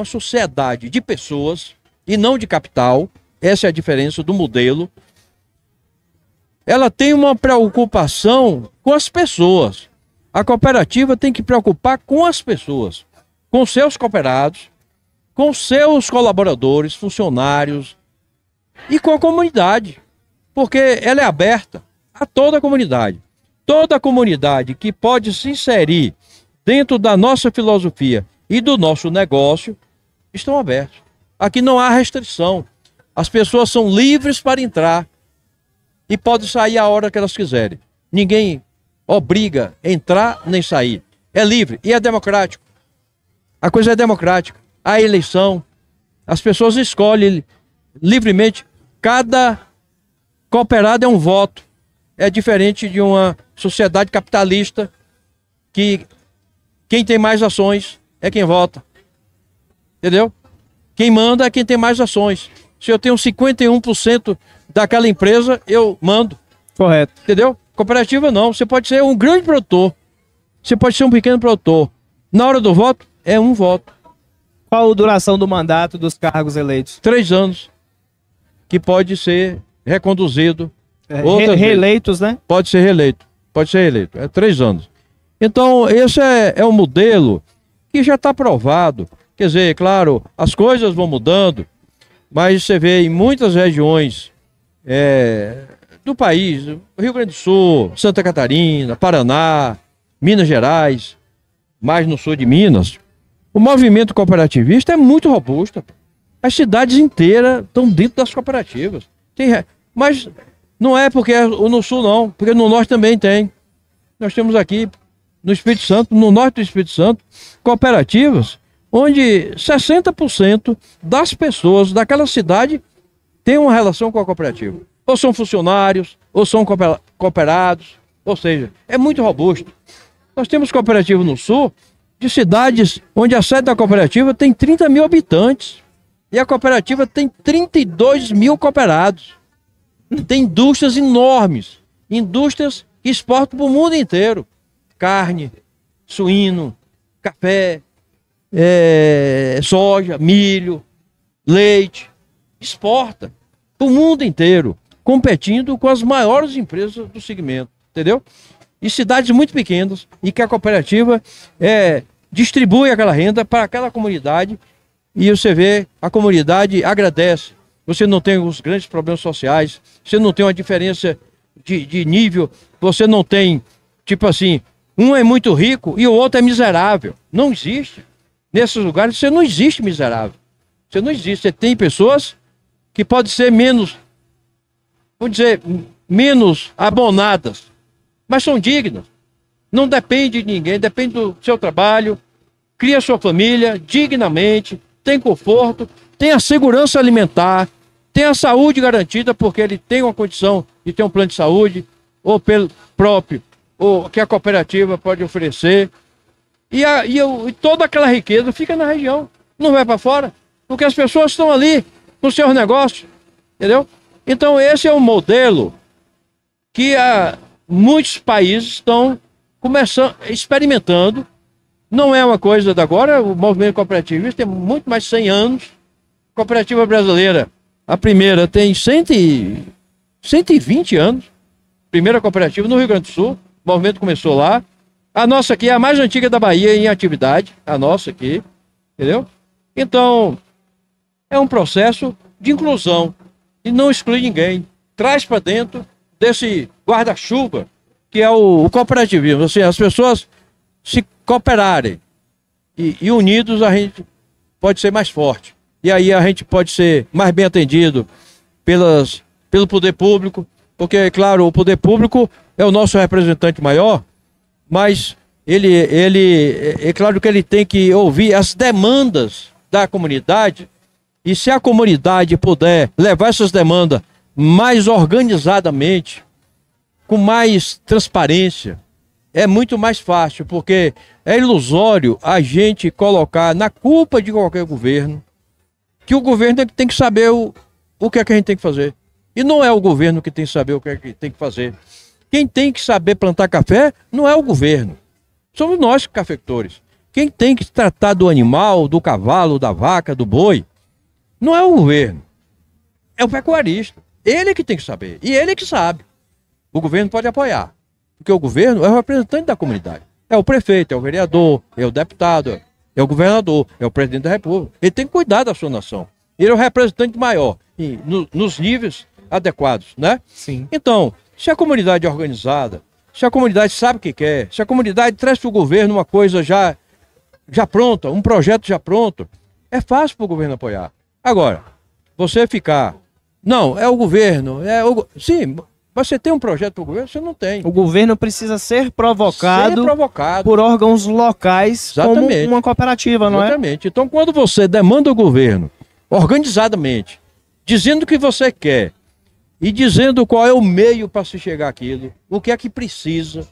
sociedade de pessoas e não de capital, essa é a diferença do modelo, ela tem uma preocupação com as pessoas. A cooperativa tem que preocupar com as pessoas, com seus cooperados, com seus colaboradores, funcionários e com a comunidade, porque ela é aberta a toda a comunidade. Toda a comunidade que pode se inserir dentro da nossa filosofia e do nosso negócio estão abertos. Aqui não há restrição. As pessoas são livres para entrar e podem sair a hora que elas quiserem. Ninguém obriga a entrar nem sair. É livre e é democrático. A coisa é democrática. Há eleição. As pessoas escolhem livremente. Cada cooperado é um voto. é diferente de uma sociedade capitalista que quem tem mais ações é quem vota. Entendeu? Quem manda é quem tem mais ações. Se eu tenho 51% daquela empresa, eu mando. Correto. Entendeu? Cooperativa não. Você pode ser um grande produtor. Você pode ser um pequeno produtor. Na hora do voto, é um voto. Qual a duração do mandato dos cargos eleitos? 3 anos. Que pode ser reconduzido. Reeleitos, né? Pode ser reeleito. Pode ser reeleito. É 3 anos. Então, esse é um modelo que já está provado. Quer dizer, claro, as coisas vão mudando, mas você vê em muitas regiões do país, Rio Grande do Sul, Santa Catarina, Paraná, Minas Gerais, mais no sul de Minas, o movimento cooperativista é muito robusto. As cidades inteiras estão dentro das cooperativas. Mas não é porque é no sul não, porque no norte também tem. Nós temos aqui no Espírito Santo, no norte do Espírito Santo, cooperativas onde 60% das pessoas daquela cidade têm uma relação com a cooperativa. Ou são funcionários, ou são cooperados, ou seja, é muito robusto. Nós temos cooperativa no sul, de cidades onde a sede da cooperativa tem 30 mil habitantes, e a cooperativa tem 32 mil cooperados. Tem indústrias enormes, indústrias que exportam para o mundo inteiro. Carne, suíno, café, soja, milho, leite, exporta para o mundo inteiro, competindo com as maiores empresas do segmento, entendeu? E cidades muito pequenas, e que a cooperativa distribui aquela renda para aquela comunidade, e você vê, a comunidade agradece. Você não tem os grandes problemas sociais, você não tem uma diferença de nível, você não tem, tipo assim, um é muito rico e o outro é miserável. Não existe. Nesses lugares você não existe miserável. Você não existe. Você tem pessoas que podem ser menos, vamos dizer, menos abonadas, mas são dignas. Não depende de ninguém, depende do seu trabalho, cria sua família dignamente, tem conforto, tem a segurança alimentar, tem a saúde garantida porque ele tem uma condição de ter um plano de saúde, ou pelo próprio, ou que a cooperativa pode oferecer. E toda aquela riqueza fica na região, não vai para fora, porque as pessoas estão ali com seus negócios, entendeu? Então esse é um modelo que muitos países estão começando, experimentando. Não é uma coisa de agora, o movimento cooperativista tem muito mais de 100 anos. A cooperativa brasileira, a primeira, tem 120 anos. Primeira cooperativa no Rio Grande do Sul, o movimento começou lá. A nossa aqui é a mais antiga da Bahia em atividade, a nossa aqui, entendeu? Então, é um processo de inclusão e não exclui ninguém. Traz para dentro desse guarda-chuva que é o cooperativismo. Assim, as pessoas se cooperarem e unidos a gente pode ser mais forte. E aí a gente pode ser mais bem atendido pelo poder público, porque, claro, o poder público é o nosso representante maior, mas é claro que ele tem que ouvir as demandas da comunidade, e se a comunidade puder levar essas demandas mais organizadamente, com mais transparência, é muito mais fácil, porque é ilusório a gente colocar na culpa de qualquer governo, que o governo tem que saber o que é que a gente tem que fazer. E não é o governo que tem que saber o que é que tem que fazer. Quem tem que saber plantar café não é o governo. Somos nós, cafeicultores. Quem tem que tratar do animal, do cavalo, da vaca, do boi, não é o governo. É o pecuarista. Ele que tem que saber. E ele que sabe. O governo pode apoiar. Porque o governo é o representante da comunidade. É o prefeito, é o vereador, é o deputado, é o governador, é o presidente da república. Ele tem que cuidar da sua nação. Ele é o representante maior, nos níveis adequados, né? Sim. Então, se a comunidade é organizada, se a comunidade sabe o que quer, se a comunidade traz para o governo uma coisa já pronta, um projeto já pronto, é fácil para o governo apoiar. Agora, você ficar... Não, é o governo, sim... Você tem um projeto para o governo? Você não tem. O governo precisa ser provocado por órgãos locais. Exatamente. Como uma cooperativa, não é? Exatamente. Então, quando você demanda o governo organizadamente, dizendo o que você quer, e dizendo qual é o meio para se chegar àquilo, o que é que precisa.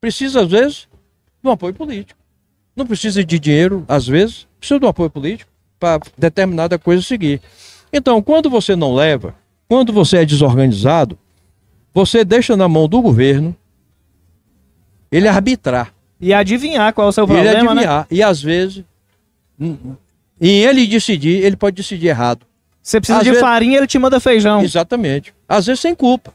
Precisa, às vezes, de um apoio político. Não precisa de dinheiro, às vezes, precisa de um apoio político para determinada coisa seguir. Então, quando você não leva, quando você é desorganizado, você deixa na mão do governo ele arbitrar. E adivinhar qual é o seu Ele problema, né? adivinhar. E às vezes, em ele decidir, ele pode decidir errado. Você precisa Às de vezes- farinha, ele te manda feijão, Exatamente. Às vezes sem culpa.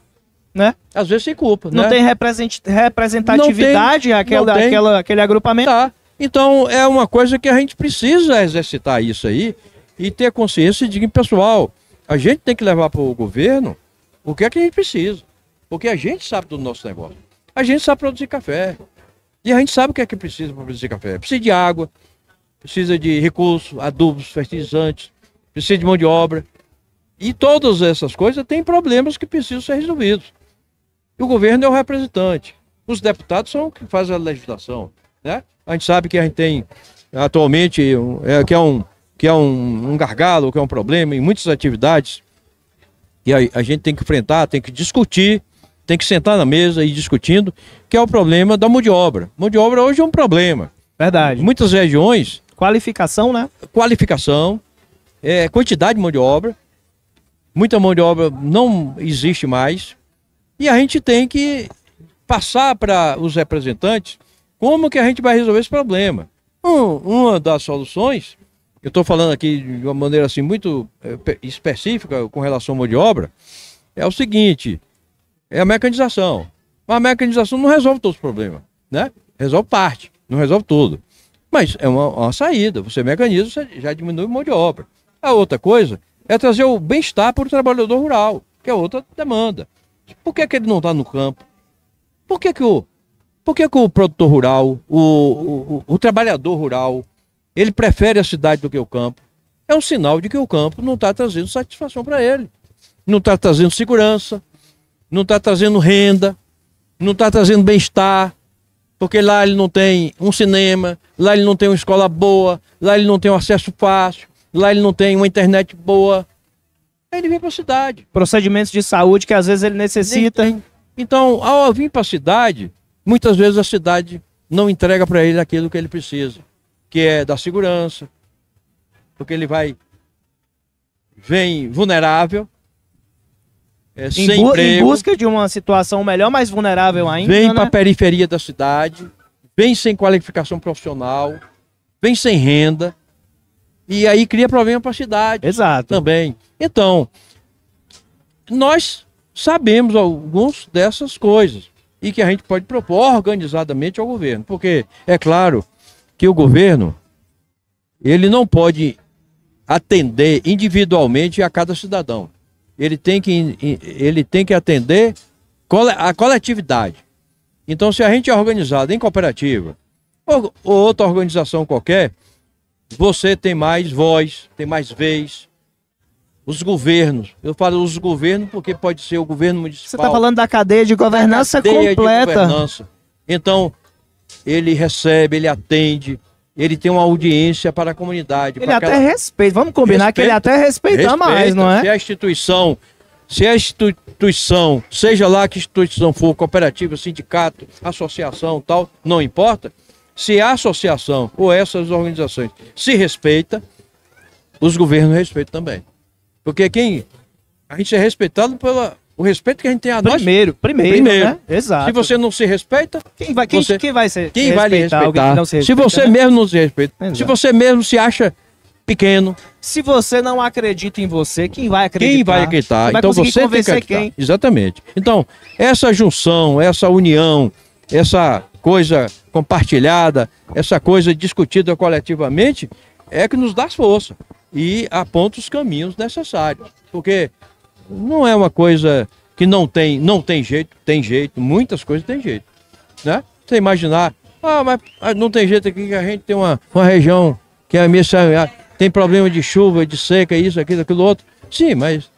né? Às vezes sem culpa. Não né? tem representatividade Não tem. aquele agrupamento. Tá. Então é uma coisa que a gente precisa exercitar isso aí e ter consciência de que, pessoal, a gente tem que levar para o governo o que é que a gente precisa. Porque a gente sabe do nosso negócio. A gente sabe produzir café. E a gente sabe o que é que precisa para produzir café. Precisa de água, precisa de recursos, adubos, fertilizantes, precisa de mão de obra. E todas essas coisas têm problemas que precisam ser resolvidos. E o governo é o representante. Os deputados são os que fazem a legislação, né? A gente sabe que a gente tem atualmente que é um gargalo, que é um problema em muitas atividades. E a gente tem que enfrentar, tem que discutir, tem que sentar na mesa e ir discutindo, que é o problema da mão de obra. Mão de obra hoje é um problema. Verdade. Muitas regiões, Qualificação, né? qualificação, quantidade de mão de obra, muita mão de obra não existe mais. E a gente tem que passar para os representantes como que a gente vai resolver esse problema. Uma das soluções, eu estou falando aqui de uma maneira assim muito específica com relação à mão de obra, é o seguinte, é a mecanização. Mas a mecanização não resolve todos os problemas, né? Resolve parte, não resolve tudo. Mas é uma saída, você mecaniza, você já diminui a mão de obra. A outra coisa é trazer o bem-estar para o trabalhador rural, que é outra demanda. Por que ele não está no campo? Por que o produtor rural, o trabalhador rural, ele prefere a cidade do que o campo? É um sinal de que o campo não está trazendo satisfação para ele. Não está trazendo segurança, não está trazendo renda, não está trazendo bem-estar, porque lá ele não tem um cinema, lá ele não tem uma escola boa, lá ele não tem um acesso fácil, lá ele não tem uma internet boa. Aí ele vem para a cidade. Procedimentos de saúde que às vezes ele necessita. Então, ao vir para a cidade, muitas vezes a cidade não entrega para ele aquilo que ele precisa, que é da segurança, porque ele vem vulnerável, sem Em emprego, busca de uma situação melhor, mais vulnerável ainda, vem né? para a periferia da cidade, vem sem qualificação profissional, vem sem renda, e aí cria problema para a cidade. Exato. Também. Então, nós sabemos algumas dessas coisas e que a gente pode propor organizadamente ao governo, porque é claro que o governo ele não pode atender individualmente a cada cidadão. Ele tem que atender a coletividade. Então, se a gente é organizado em cooperativa ou outra organização qualquer, você tem mais voz, tem mais vez. Os governos, eu falo os governos porque pode ser o governo municipal. Você está falando da cadeia de governança completa. De governança. Então, ele recebe, ele atende, ele tem uma audiência para a comunidade. Ele até respeita, vamos combinar que ele até respeita mais, não é? Se a instituição, seja lá que instituição for, cooperativa, sindicato, associação, tal, não importa, se a associação ou essas organizações se respeita, os governos respeitam também. Porque a gente é respeitado pelo respeito que a gente tem a nós. Primeiro, né? Exato. Se você não se respeita, quem vai lhe respeitar? Alguém que não se Se respeita, você né? mesmo não se respeita, Exato. se você mesmo se acha pequeno, Se você não acredita em você, quem vai acreditar? quem vai acreditar? Vai Então conseguir você tem que convencer acreditar. quem? Exatamente. Então, essa junção, essa união, essa coisa compartilhada, essa coisa discutida coletivamente, é que nos dá força e aponta os caminhos necessários. Porque não é uma coisa que não tem jeito, muitas coisas tem jeito, né? Você imaginar, mas não tem jeito aqui que a gente tem uma região que a minha tem problema de chuva, de seca, isso, aquilo, outro. Sim, mas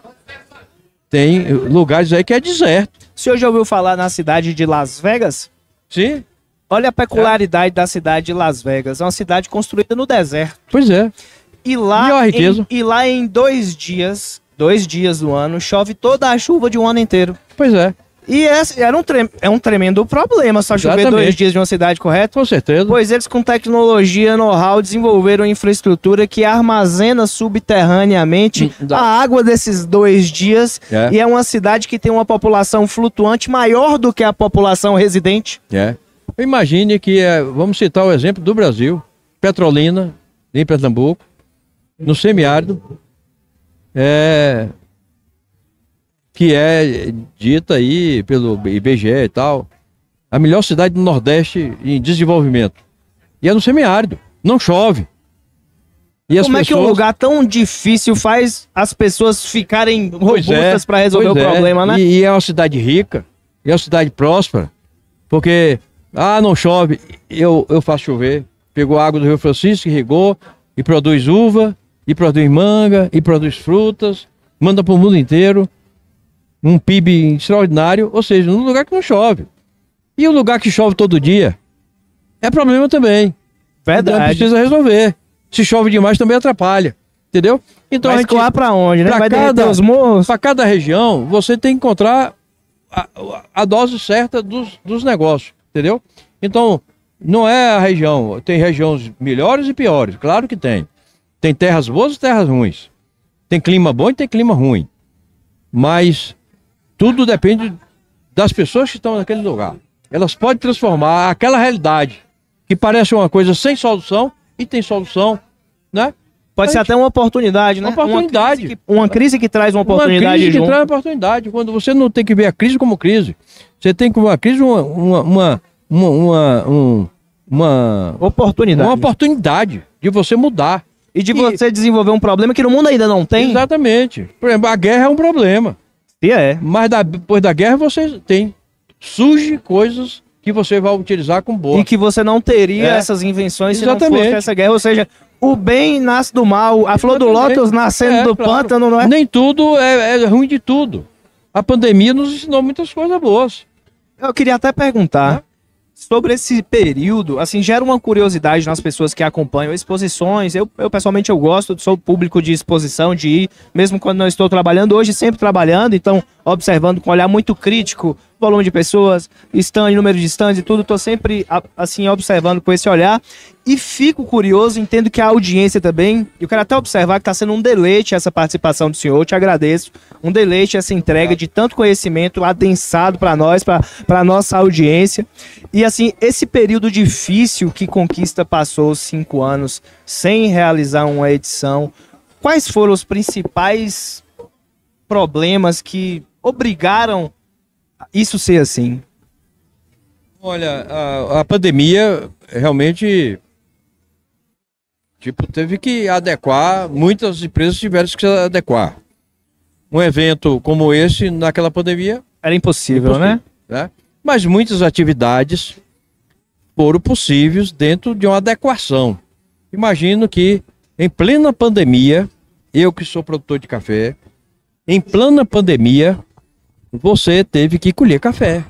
tem lugares aí que é deserto. O senhor já ouviu falar na cidade de Las Vegas? Sim, Olha a peculiaridade da cidade de Las Vegas. É uma cidade construída no deserto. pois é. E E a riqueza? lá em 2 dias, 2 dias do ano, chove toda a chuva de um ano inteiro. Pois é, E é um tremendo problema só chover Exatamente. 2 dias de uma cidade, correto? com certeza. Pois eles, com tecnologia, know-how, desenvolveram infraestrutura que armazena subterraneamente Dá. a água desses 2 dias. É. E é uma cidade que tem uma população flutuante maior do que a população residente. É. Imagine que, vamos citar o exemplo do Brasil, Petrolina, em Pernambuco, no semiárido, que é dita aí pelo IBGE e tal, a melhor cidade do Nordeste em desenvolvimento. E é no semiárido, não chove. E Como é que um lugar tão difícil faz as pessoas ficarem Pois robustas para resolver o pois problema, né? E é uma cidade rica, é uma cidade próspera, porque, não chove, eu faço chover. Pegou água do Rio Francisco, irrigou, e produz uva, e produz manga, e produz frutas, manda para o mundo inteiro, um PIB extraordinário, ou seja, num lugar que não chove. E o lugar que chove todo dia é problema também. Então Verdade. precisa resolver. Se chove demais também atrapalha, entendeu? Então Vai escoar pra onde, né? pra Vai derreter cada- os morros? Para cada região, você tem que encontrar a dose certa dos negócios, entendeu? Então, não é a região. Tem regiões melhores e piores, claro que tem. Tem terras boas e terras ruins. Tem clima bom e tem clima ruim. Mas tudo depende das pessoas que estão naquele lugar. Elas podem transformar aquela realidade que parece uma coisa sem solução e tem solução, né? Pode ser até uma oportunidade, né? Uma oportunidade. Uma crise que traz uma Uma oportunidade crise que junto. traz oportunidade. Quando você não tem que ver a crise como crise, você tem que ver a crise uma Oportunidade. oportunidade de você mudar. E de você desenvolver um problema que no mundo ainda não tem. Exatamente. Por exemplo, a guerra é um problema. E é. Mas depois da guerra você surge coisas que você vai utilizar com boa. E que você não teria É. essas invenções se não Exatamente. fosse essa guerra. Ou seja, o bem nasce do mal. A flor do Exatamente. lótus nascendo do Claro. pântano, não é? Nem tudo é ruim de tudo. A pandemia nos ensinou muitas coisas boas. Eu queria até perguntar sobre esse período, assim, gera uma curiosidade nas pessoas que acompanham exposições. Eu pessoalmente, eu gosto, sou público de exposição, de ir, mesmo quando não estou trabalhando, hoje sempre trabalhando, então, observando com um olhar muito crítico, volume de pessoas, stand, número de stands e tudo, estou sempre, assim, observando com esse olhar. E fico curioso, entendo que a audiência também, eu quero até observar que está sendo um deleite essa participação do senhor, eu te agradeço, um deleite essa entrega de tanto conhecimento adensado para nós, para a nossa audiência. E assim, esse período difícil que Conquista passou 5 anos sem realizar uma edição, quais foram os principais problemas que obrigaram isso ser assim? Olha, a pandemia realmente teve que adequar, muitas empresas tiveram que se adequar. Um evento como esse, naquela pandemia, Era impossível, né? né? Mas muitas atividades foram possíveis dentro de uma adequação. Imagino que em plena pandemia, eu que sou produtor de café, em plena pandemia, você teve que colher café.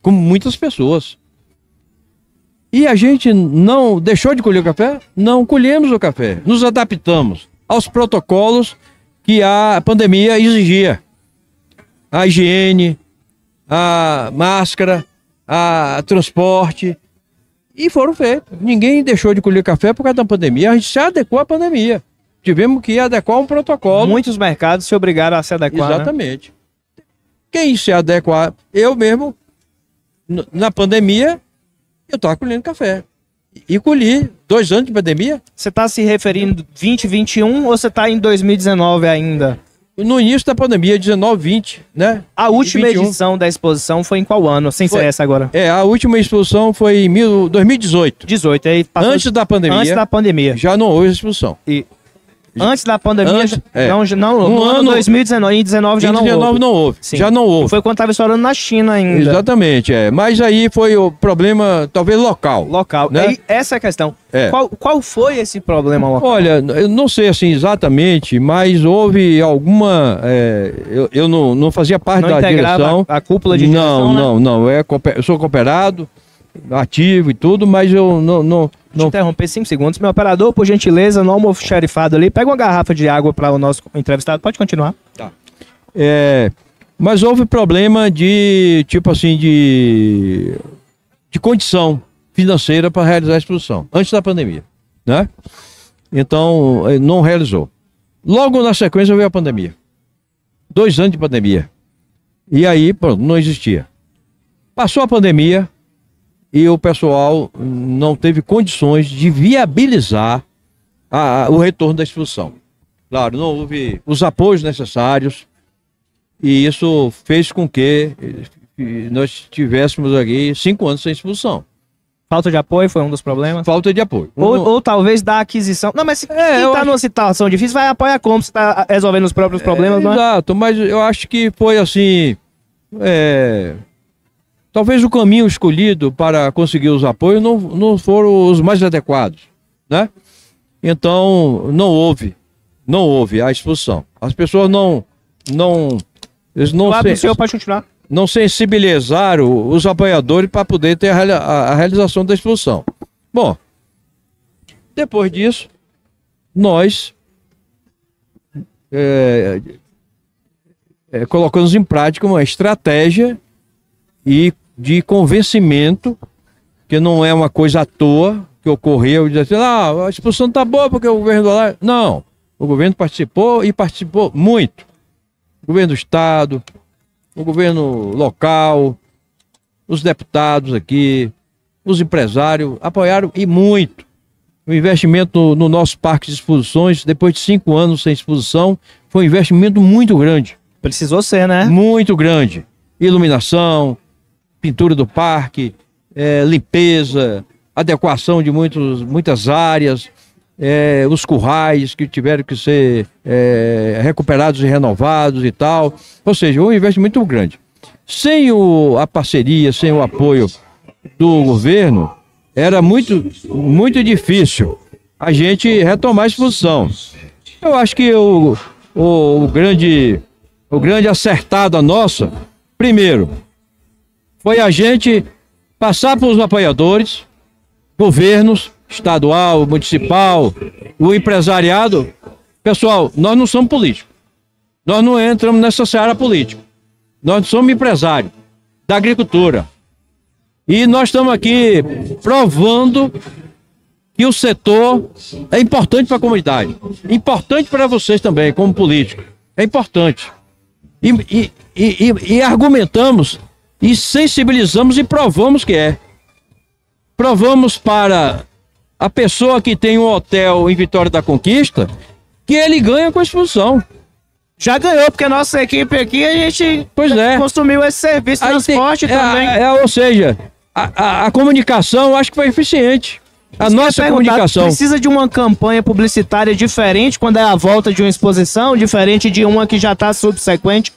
Como muitas pessoas. E a gente não deixou de colher o café? Não colhemos o café. Nos adaptamos aos protocolos que a pandemia exigia. A higiene, a máscara, a transporte. E foram feitos. Ninguém deixou de colher café por causa da pandemia. A gente se adequou à pandemia. Tivemos que adequar um protocolo. Muitos mercados se obrigaram a se adequar. Né? Exatamente. Quem se adequar, eu mesmo, na pandemia, eu estava colhendo café. E colhi 2 anos de pandemia. Você está se referindo 2021 ou você está em 2019 ainda? No início da pandemia, 19, 20, né? A última 21. edição da exposição foi em qual ano? Sem ser Foi. essa agora. A última exposição foi em 2018. 18. Aí passou Antes da pandemia, Antes da pandemia. já não houve exposição. E antes da pandemia, Antes, não, no ano 2019, em 19 já Em não 19 houve. não houve. Sim. Já não houve. Foi quando estava estourando na China ainda. Exatamente, Mas aí foi o problema, talvez, local. Local. Né? E essa é a questão. É. Qual foi esse problema local? Olha, eu não sei assim exatamente, mas houve alguma. Eu não fazia parte Não da integrava direção. a cúpula de direção, né? Não. Eu sou cooperado, ativo e tudo, mas eu Não. Interromper 5 segundos. Meu operador, por gentileza, no almoxarifado ali, pega uma garrafa de água para o nosso entrevistado. Pode continuar. Tá. Mas houve problema de, tipo assim, de condição financeira para realizar a exposição, antes da pandemia, né? Então, não realizou. Logo na sequência veio a pandemia. 2 anos de pandemia. E aí, pronto, não existia. Passou a pandemia e o pessoal não teve condições de viabilizar o retorno da exposição. Claro, não houve os apoios necessários e isso fez com que nós tivéssemos aqui 5 anos sem exposição. Falta de apoio foi um dos problemas? Falta de apoio. Ou talvez da aquisição. Não, mas se quem tá numa situação difícil vai apoiar como? Você tá resolvendo os próprios problemas, não é? Exato, mas eu acho que foi assim... talvez o caminho escolhido para conseguir os apoios não foram os mais adequados, né? Então, não houve a exposição. As pessoas O senhor pode continuar. Não sensibilizaram os apoiadores para poder ter a realização da exposição. Bom, depois disso, nós colocamos em prática uma estratégia e de convencimento, que não é uma coisa à toa que ocorreu, de dizer assim, a exposição está boa porque o governo lá... Não, o governo participou e participou muito. O governo do estado, o governo local, os deputados aqui, os empresários apoiaram e muito. O investimento no nosso parque de exposições, depois de 5 anos sem exposição, foi um investimento muito grande. Precisou ser, né? Muito grande. Iluminação, pintura do parque, limpeza, adequação de muitas áreas, os currais que tiveram que ser recuperados e renovados e tal. Ou seja, um investimento muito grande. Sem a parceria, sem o apoio do governo, era muito, muito difícil a gente retomar a exposição. Eu acho que o grande acertada nossa, primeiro, foi a gente passar para os apoiadores, governos, estadual, municipal, o empresariado. Pessoal, nós não somos políticos. Nós não entramos nessa seara política. Nós somos empresários da agricultura. E nós estamos aqui provando que o setor é importante para a comunidade. Importante para vocês também, como políticos. É importante. E argumentamos, e sensibilizamos e provamos que é. Provamos para a pessoa que tem um hotel em Vitória da Conquista que ele ganha com a exposição. Já ganhou, porque a nossa equipe aqui, a gente consumiu esse serviço de transporte também. Ou seja, a comunicação acho que foi eficiente. A nossa comunicação. Precisa de uma campanha publicitária diferente quando é a volta de uma exposição, diferente de uma que já está subsequente?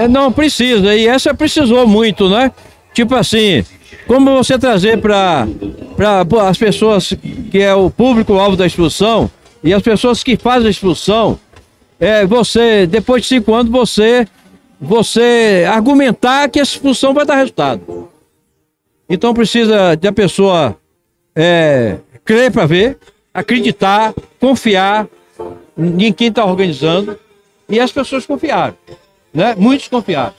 Não, precisa. E essa precisou muito, né? Tipo assim, como você trazer para as pessoas que é o público-alvo da exposição e as pessoas que fazem a exposição, você, depois de 5 anos, você argumentar que essa exposição vai dar resultado. Então precisa de a pessoa crer para ver, acreditar, confiar em quem está organizando, e as pessoas confiaram, né? Muitos confiaram.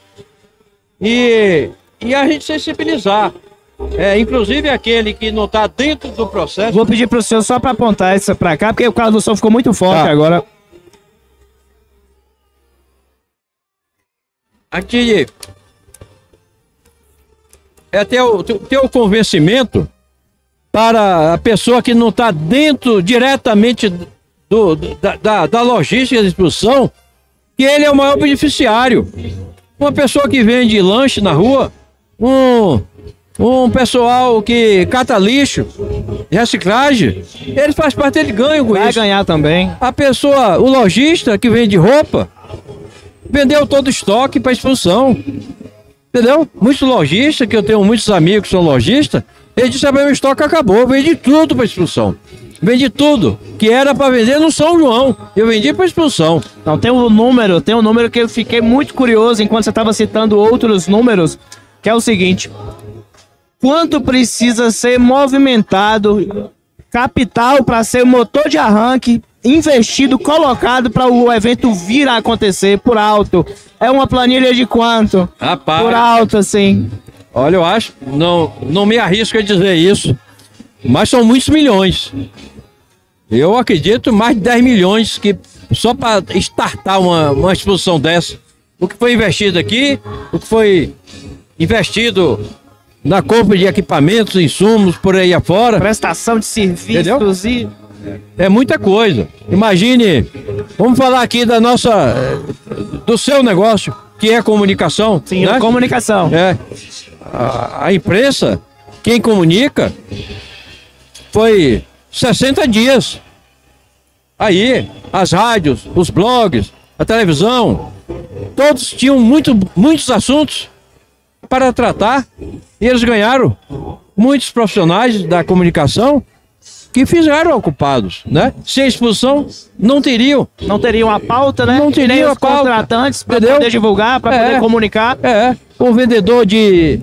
E a gente sensibilizar. Inclusive aquele que não está dentro do processo. Vou pedir para o senhor só para apontar isso para cá, porque o carro do som ficou muito forte agora. Aqui ter o convencimento para a pessoa que não está dentro diretamente da logística da exposição, que ele é o maior beneficiário. Uma pessoa que vende lanche na rua, um pessoal que cata lixo, reciclagem, ele faz parte, ele ganha com isso. Vai ganhar também. A pessoa, o lojista que vende roupa, vendeu todo o estoque para exposição. Entendeu? Muitos lojistas, que eu tenho muitos amigos que são lojistas, eles disseram: meu estoque acabou, eu vendi tudo para exposição. Vendi tudo que era para vender no São João. Eu vendi para exposição. Não, tem um número que eu fiquei muito curioso enquanto você estava citando outros números, que é o seguinte: quanto precisa ser movimentado capital para ser o motor de arranque, investido, colocado para o evento vir a acontecer por alto. É uma planilha de quanto? Rapaz, Por alto, assim. olha, eu acho, não me arrisco a dizer isso, mas são muitos milhões. Eu acredito mais de 10 milhões que só para startar uma exposição dessa. O que foi investido aqui, o que foi investido na compra de equipamentos, insumos por aí afora. Prestação de serviços e... É muita coisa. Imagine, vamos falar aqui do seu negócio, que é comunicação. Sim, né? comunicação. É. A imprensa, quem comunica, foi 60 dias. Aí, as rádios, os blogs, a televisão, todos tinham muitos assuntos para tratar e eles ganharam. Muitos profissionais da comunicação que fizeram ocupados, né? Sem exposição, não teriam. Não teriam a pauta, né? Não teriam nem a os pauta. contratantes para Entendeu? poder divulgar, para poder comunicar. O vendedor de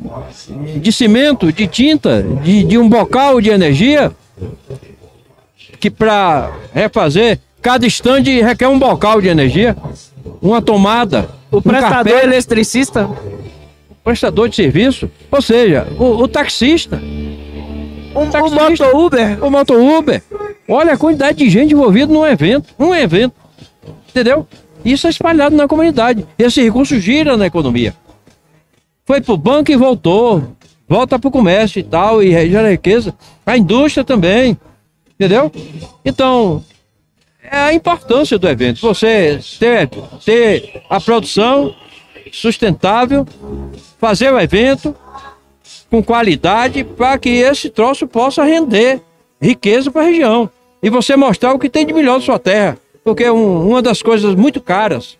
cimento, de tinta, de um bocal de energia, que para refazer, cada estande requer um bocal de energia, uma tomada, O prestador eletricista. prestador de serviço, ou seja, o taxista. O moto Uber. O moto Uber. Olha a quantidade de gente envolvida num evento. Um evento. Entendeu? Isso é espalhado na comunidade. Esse recurso gira na economia. Foi pro banco e voltou. Volta pro comércio e tal, e gera riqueza. A indústria também. Entendeu? Então, é a importância do evento. Você ter a produção sustentável, fazer o evento com qualidade para que esse troço possa render riqueza para a região. E você mostrar o que tem de melhor na sua terra. Porque uma das coisas muito caras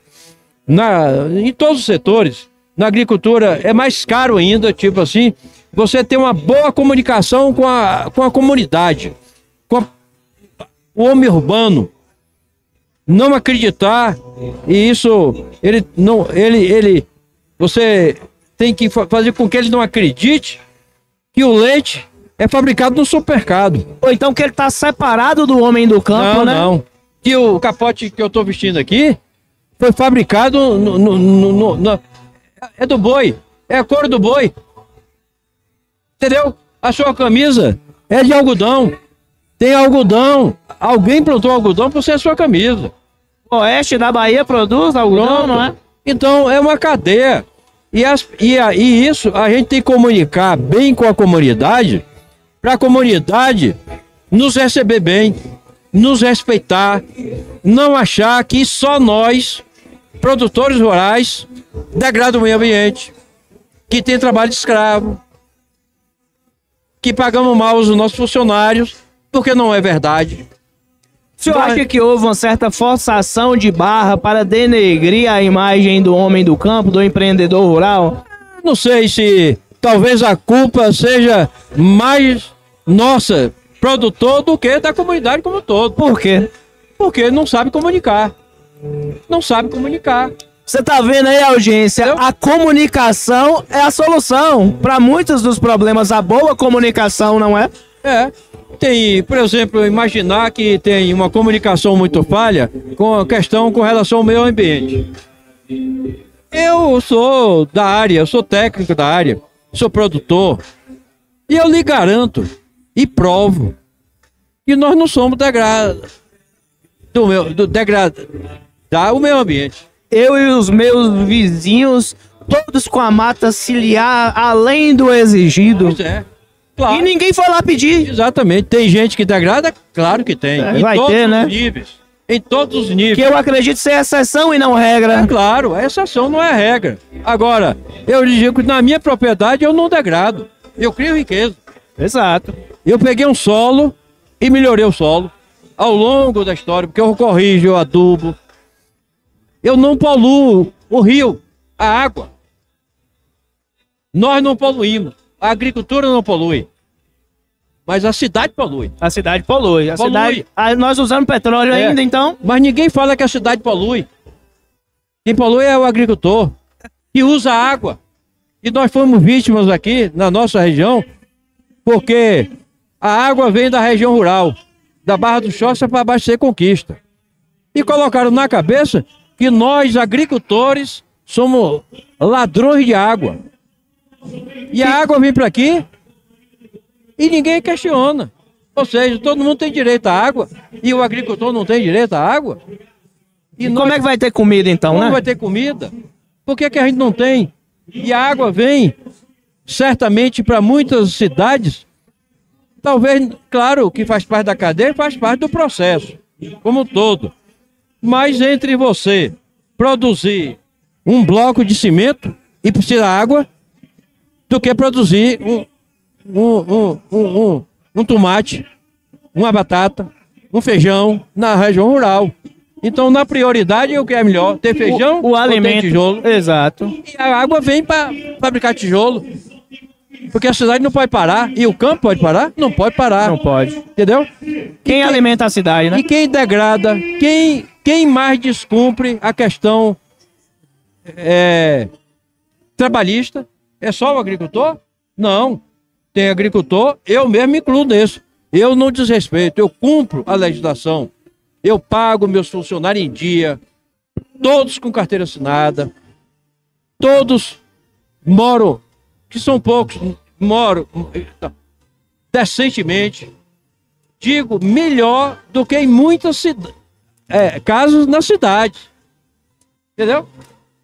em todos os setores, na agricultura é mais caro ainda, tipo assim, você ter uma boa comunicação com a comunidade, com o homem urbano. Não acreditar, e isso, você tem que fazer com que ele não acredite que o leite é fabricado no supermercado. Ou então que ele tá separado do homem do campo, né? Não. Que o capote que eu tô vestindo aqui foi fabricado é do boi, é a cor do boi. Entendeu? A sua camisa é de algodão. Tem algodão. Alguém plantou algodão para ser a sua camisa. O oeste da Bahia produz algodão, não é? Então é uma cadeia. E isso a gente tem que comunicar bem com a comunidade, para a comunidade nos receber bem, nos respeitar, não achar que só nós, produtores rurais, degradam o meio ambiente, que tem trabalho de escravo, que pagamos mal os nossos funcionários, porque não é verdade. O senhor acha que houve uma certa forçação de barra para denegrir a imagem do homem do campo, do empreendedor rural? Não sei se talvez a culpa seja mais nossa, produtor, do que da comunidade como um todo. Por quê? Porque não sabe comunicar. Não sabe comunicar. Você tá vendo aí, audiência? Entendeu? A comunicação é a solução para muitos dos problemas. A boa comunicação, não é? Tem, por exemplo, imaginar que tem uma comunicação muito falha com a questão com relação ao meio ambiente. Eu sou da área, eu sou técnico da área, sou produtor, e eu lhe garanto e provo que nós não somos degradar o meio ambiente. Eu e os meus vizinhos, todos com a mata ciliar além do exigido. Pois é. Claro. E ninguém foi lá pedir. Exatamente. Tem gente que degrada? Claro que tem. Em vai todos ter, os né? níveis. Em todos os níveis. Que eu acredito ser exceção e não regra. É claro, a exceção não é a regra. Agora, eu digo que na minha propriedade eu não degrado. Eu crio riqueza. Exato. Eu peguei um solo e melhorei o solo ao longo da história, porque eu corrijo, eu adubo. Eu não poluo o rio, a água. Nós não poluímos. A agricultura não polui. Mas a cidade polui. A cidade polui. A Polui. cidade. Nós usamos petróleo ainda, então. Mas ninguém fala que a cidade polui. Quem polui é o agricultor, que usa água. E nós fomos vítimas aqui na nossa região, porque A água vem da região rural, da Barra do Choça para abastecer Conquista. E colocaram na cabeça que nós, agricultores, somos ladrões de água. E a água vem para aqui e ninguém questiona. Ou seja, todo mundo tem direito à água e o agricultor não tem direito à água. E como é que vai ter comida então, como né? vai ter comida? Por que a gente não tem? E a água vem, certamente, para muitas cidades. Talvez, claro, que faz parte da cadeia, faz parte do processo, como um todo. Mas entre você produzir um bloco de cimento e precisa de água, do que produzir um tomate, uma batata, um feijão na região rural. Então, na prioridade, o que é melhor? Ter feijão o alimento, ter tijolo? Exato. E a água vem para fabricar tijolo. Porque a cidade não pode parar. E o campo pode parar? Não pode parar. Não pode. Entendeu? Quem alimenta a cidade, né? E quem degrada, quem mais descumpre a questão trabalhista, é só o agricultor? Não. Tem agricultor, eu mesmo me incluo nisso. Eu não desrespeito, eu cumpro a legislação. Eu pago meus funcionários em dia, todos com carteira assinada, todos moram, que são poucos, moram decentemente, digo, melhor do que em muitas casos na cidade, entendeu?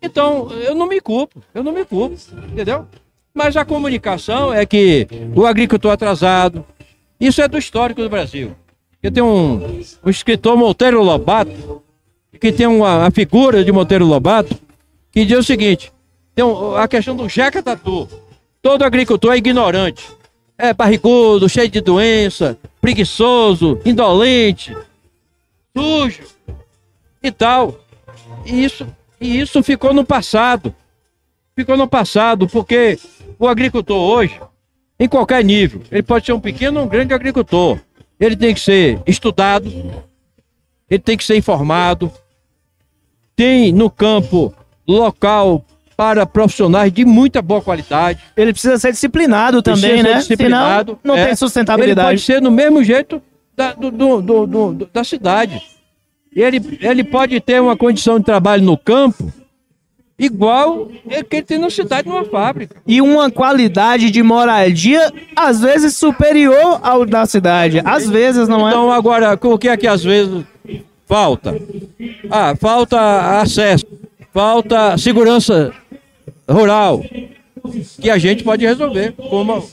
Então, eu não me culpo, entendeu? Mas a comunicação é que o agricultor atrasado, isso é do histórico do Brasil. Eu tenho um escritor, Monteiro Lobato, que tem a figura de Monteiro Lobato, que diz o seguinte, tem a questão do Jeca Tatu. Todo agricultor é ignorante, é barrigudo, cheio de doença, preguiçoso, indolente, sujo e tal. E isso ficou no passado. Ficou no passado porque o agricultor hoje, em qualquer nível, ele pode ser um pequeno ou um grande agricultor. Ele tem que ser estudado, ele tem que ser informado. Tem no campo local para profissionais de muita boa qualidade. Ele precisa ser disciplinado também, né? Disciplinado. Senão, não tem sustentabilidade. Ele pode ser do mesmo jeito da cidade. Ele pode ter uma condição de trabalho no campo igual que ele tem na cidade, numa fábrica. E uma qualidade de moradia, às vezes, superior ao da cidade. Às vezes, não é? Então, agora, o que é que às vezes falta? Falta acesso, falta segurança rural, que a gente pode resolver. Como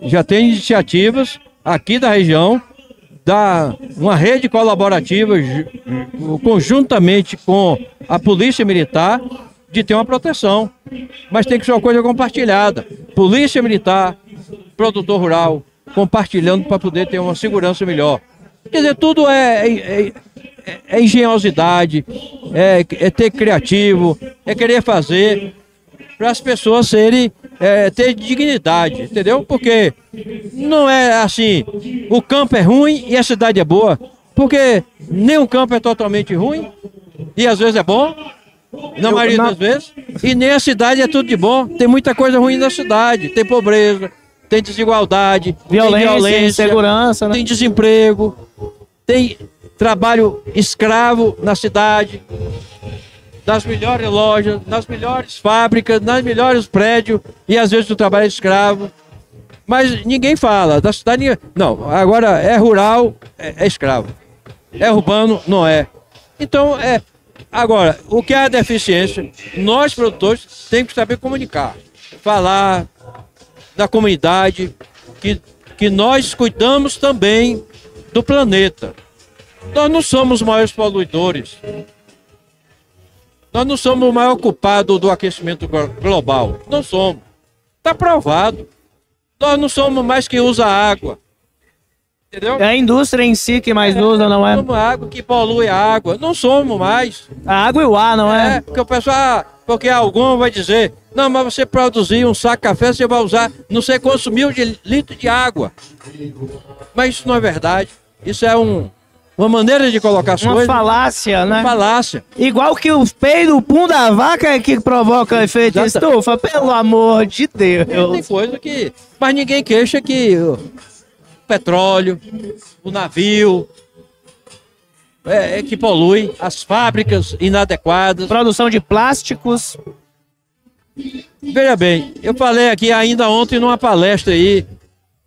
já tem iniciativas aqui da região, uma rede colaborativa, conjuntamente com a Polícia Militar, de ter uma proteção, mas tem que ser uma coisa compartilhada. Polícia Militar, produtor rural, compartilhando para poder ter uma segurança melhor. Quer dizer, tudo é engenhosidade, é ter criativo, é querer fazer para as pessoas ter dignidade, entendeu? Porque não é assim, o campo é ruim e a cidade é boa, porque nem o campo é totalmente ruim e às vezes é bom, na maioria das vezes, e nem a cidade é tudo de bom. Tem muita coisa ruim na cidade, tem pobreza, tem desigualdade, violência, insegurança, né? Tem desemprego, tem trabalho escravo na cidade, nas melhores lojas, nas melhores fábricas, nas melhores prédios, e às vezes o trabalho é escravo. Mas ninguém fala, da cidade não, agora é rural, é escravo. É urbano, não é. Então, agora, o que é a deficiência? Nós, produtores, temos que saber comunicar, falar da comunidade, que nós cuidamos também do planeta. Nós não somos os maiores poluidores. Nós não somos o maior culpado do aquecimento global. Não somos. Está provado. Nós não somos mais quem usa água. Entendeu? É a indústria em si que mais usa, não é? Não somos água que polui a água. Não somos mais. A água e o ar, não é? Porque o pessoal, porque algum vai dizer, não, mas você produzir um saco de café, você vai usar não sei quantos mil de litros de água. Mas isso não é verdade. Isso é uma maneira de colocar as coisas. Uma falácia, né? Uma falácia. Igual que o peido, o pum da vaca é que provoca efeito estufa, pelo amor de Deus. Tem coisa que... Mas ninguém queixa que o petróleo, o navio, que polui, as fábricas inadequadas. Produção de plásticos. Veja bem, eu falei aqui ainda ontem numa palestra aí,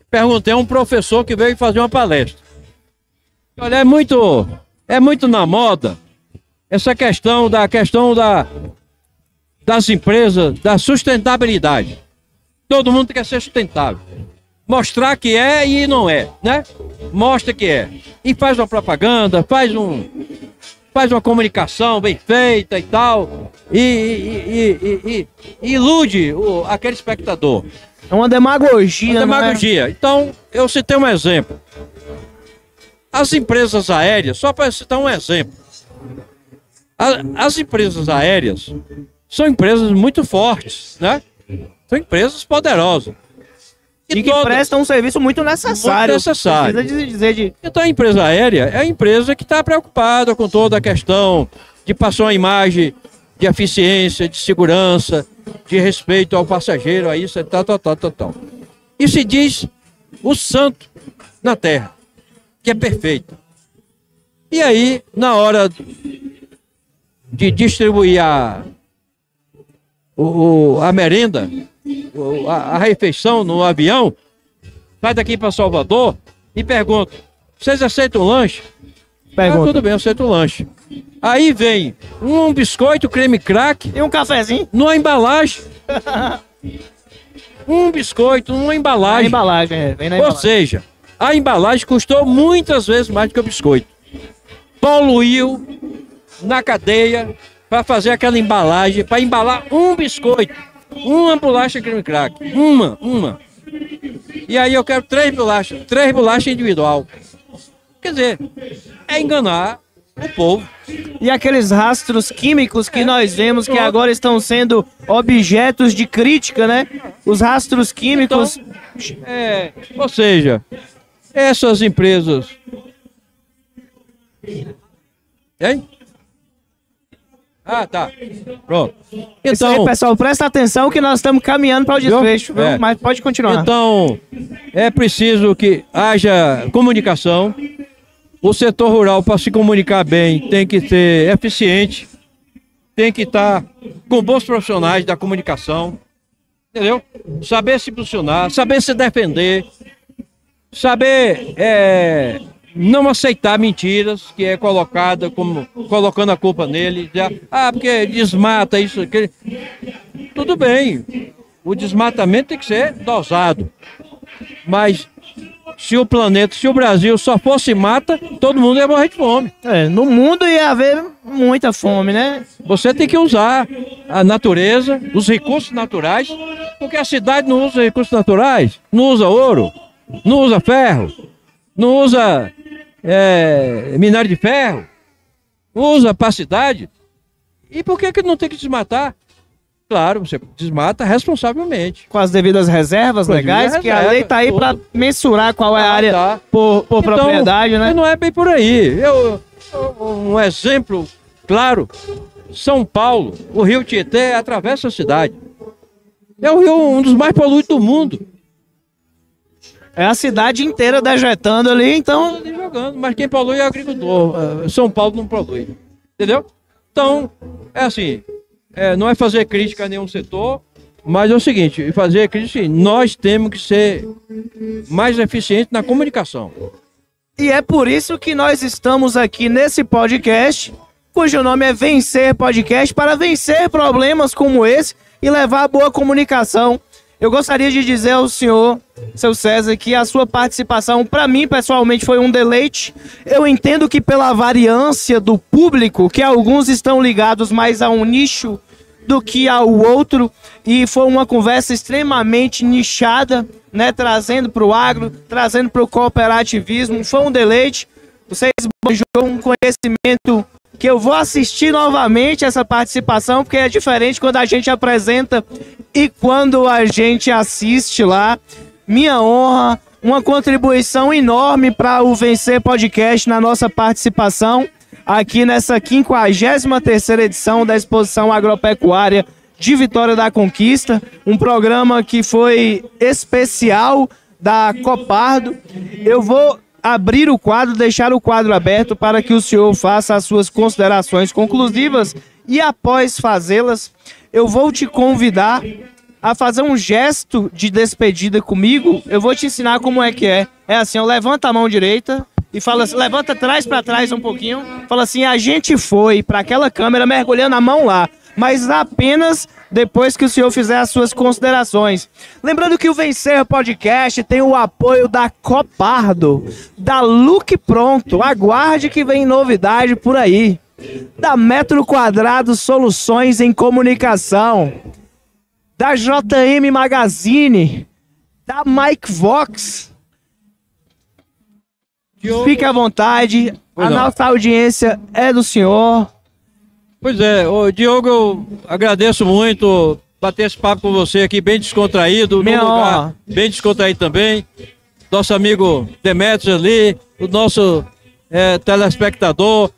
perguntei a um professor que veio fazer uma palestra. Olha, é muito na moda essa questão das empresas, da sustentabilidade. Todo mundo quer ser sustentável. Mostrar que é e não é, né? Mostra que é. E faz uma propaganda, faz uma comunicação bem feita e tal. E ilude aquele espectador. É uma demagogia, Uma demagogia. Não é? Então, eu citei um exemplo. As empresas aéreas, só para citar um exemplo. As empresas aéreas são empresas muito fortes, né? São empresas poderosas. E que prestam um serviço muito necessário. Muito necessário. Precisa dizer de... Então a empresa aérea é a empresa que está preocupada com toda a questão de passar uma imagem de eficiência, de segurança, de respeito ao passageiro, a isso, tal. E se diz o santo na terra, que é perfeito. E aí, na hora de distribuir a merenda, a refeição no avião, sai daqui para Salvador e pergunta: vocês aceitam lanche? Pergunta. Tudo bem, eu aceito o lanche. Aí vem um biscoito creme crack E um cafezinho? numa embalagem. Um biscoito numa A embalagem. embalagem, vem na Ou embalagem. seja, a embalagem custou muitas vezes mais do que o biscoito. Poluiu na cadeia para fazer aquela embalagem, para embalar um biscoito, uma bolacha creme crack, uma. E aí eu quero 3 bolachas individual. Quer dizer, é enganar o povo. E aqueles rastros químicos que nós vemos que agora estão sendo objetos de crítica, né? Os rastros químicos... Ou seja, essas empresas... Hein? Ah, tá. Pronto. Isso aí, Então, pessoal, presta atenção que nós estamos caminhando para o desfecho, viu? É. Mas pode continuar. então, é preciso que haja comunicação. O setor rural, para se comunicar bem, tem que ser eficiente, tem que estar com bons profissionais da comunicação, entendeu? Saber se posicionar, saber se defender, saber não aceitar mentiras, que é colocada como colocando a culpa nele, porque desmata isso, aquilo. Tudo bem, o desmatamento tem que ser dosado, mas se o Brasil só fosse mata, todo mundo ia morrer de fome. No mundo ia haver muita fome, né? Você tem que usar a natureza, os recursos naturais, porque a cidade não usa recursos naturais, não usa ouro, não usa ferro, não usa minério de ferro, usa para a cidade. E por que não tem que desmatar? Claro, você desmata responsavelmente. Com as devidas reservas legais, que a lei está aí para mensurar qual é a área por então, propriedade, né? Não é bem por aí. Um exemplo claro, São Paulo, o rio Tietê atravessa a cidade. É o rio, um dos mais poluídos do mundo. É a cidade inteira dejetando ali, então... Jogando, mas quem polui é o agricultor. São Paulo não polui. Entendeu? Então, é assim... não é fazer crítica a nenhum setor, mas é o seguinte, fazer crítica, nós temos que ser mais eficientes na comunicação. E é por isso que nós estamos aqui nesse podcast, cujo nome é Vencer Podcast, para vencer problemas como esse e levar boa comunicação. Eu gostaria de dizer ao senhor, seu César, que a sua participação, para mim, pessoalmente, foi um deleite. Eu entendo que pela variância do público, que alguns estão ligados mais a um nicho do que ao outro, e foi uma conversa extremamente nichada, né, trazendo para o agro, trazendo para o cooperativismo, foi um deleite. Vocês jogam um conhecimento que eu vou assistir novamente essa participação, porque é diferente quando a gente apresenta e quando a gente assiste lá. Minha honra, uma contribuição enorme para o Vencer Podcast na nossa participação aqui nessa 53ª edição da Exposição Agropecuária de Vitória da Conquista, um programa que foi especial da Copardo. Eu vou abrir o quadro, deixar o quadro aberto para que o senhor faça as suas considerações conclusivas e após fazê-las, eu vou te convidar a fazer um gesto de despedida comigo. Eu vou te ensinar como é que é. É assim, levanta a mão direita e fala assim, levanta para trás um pouquinho, fala assim, a gente foi para aquela câmera mergulhando a mão lá, mas apenas depois que o senhor fizer as suas considerações. Lembrando que o Vencer Podcast tem o apoio da Copardo, da Look Pronto, aguarde que vem novidade por aí, da Metro Quadrado Soluções em Comunicação, da JM Magazine, da Mike Vox. Fique à vontade, a nossa audiência é do senhor. Pois é, Diogo, eu agradeço muito bater esse papo com você aqui, bem descontraído, num lugar bem descontraído também. Nosso amigo Demetrios ali, o nosso telespectador,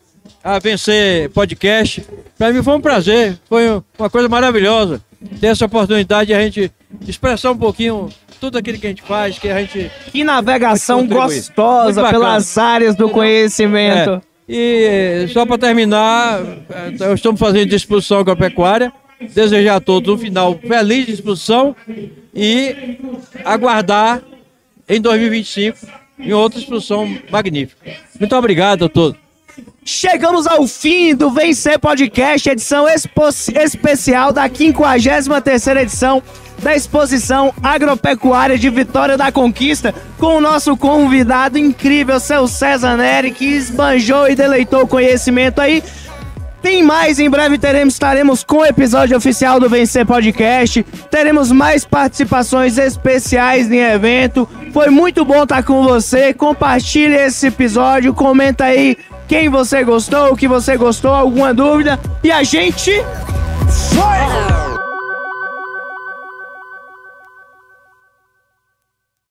a Vencer Podcast. Para mim foi um prazer, foi uma coisa maravilhosa ter essa oportunidade de a gente expressar um pouquinho tudo aquilo que a gente faz, que a gente... Que navegação gostosa pelas áreas do conhecimento. E só para terminar, estamos fazendo disposição agropecuária, desejar a todos um final feliz de disposição e aguardar em 2025 em outra exposição magnífica. Muito obrigado a todos. Chegamos ao fim do Vencer Podcast, edição especial da 53ª edição da Exposição Agropecuária de Vitória da Conquista, com o nosso convidado incrível, seu César Neri, que esbanjou e deleitou conhecimento aí. Tem mais, em breve estaremos com o episódio oficial do Vencer Podcast, teremos mais participações especiais em evento. Foi muito bom estar com você, compartilhe esse episódio, comenta aí quem você gostou, o que você gostou, alguma dúvida, e a gente foi!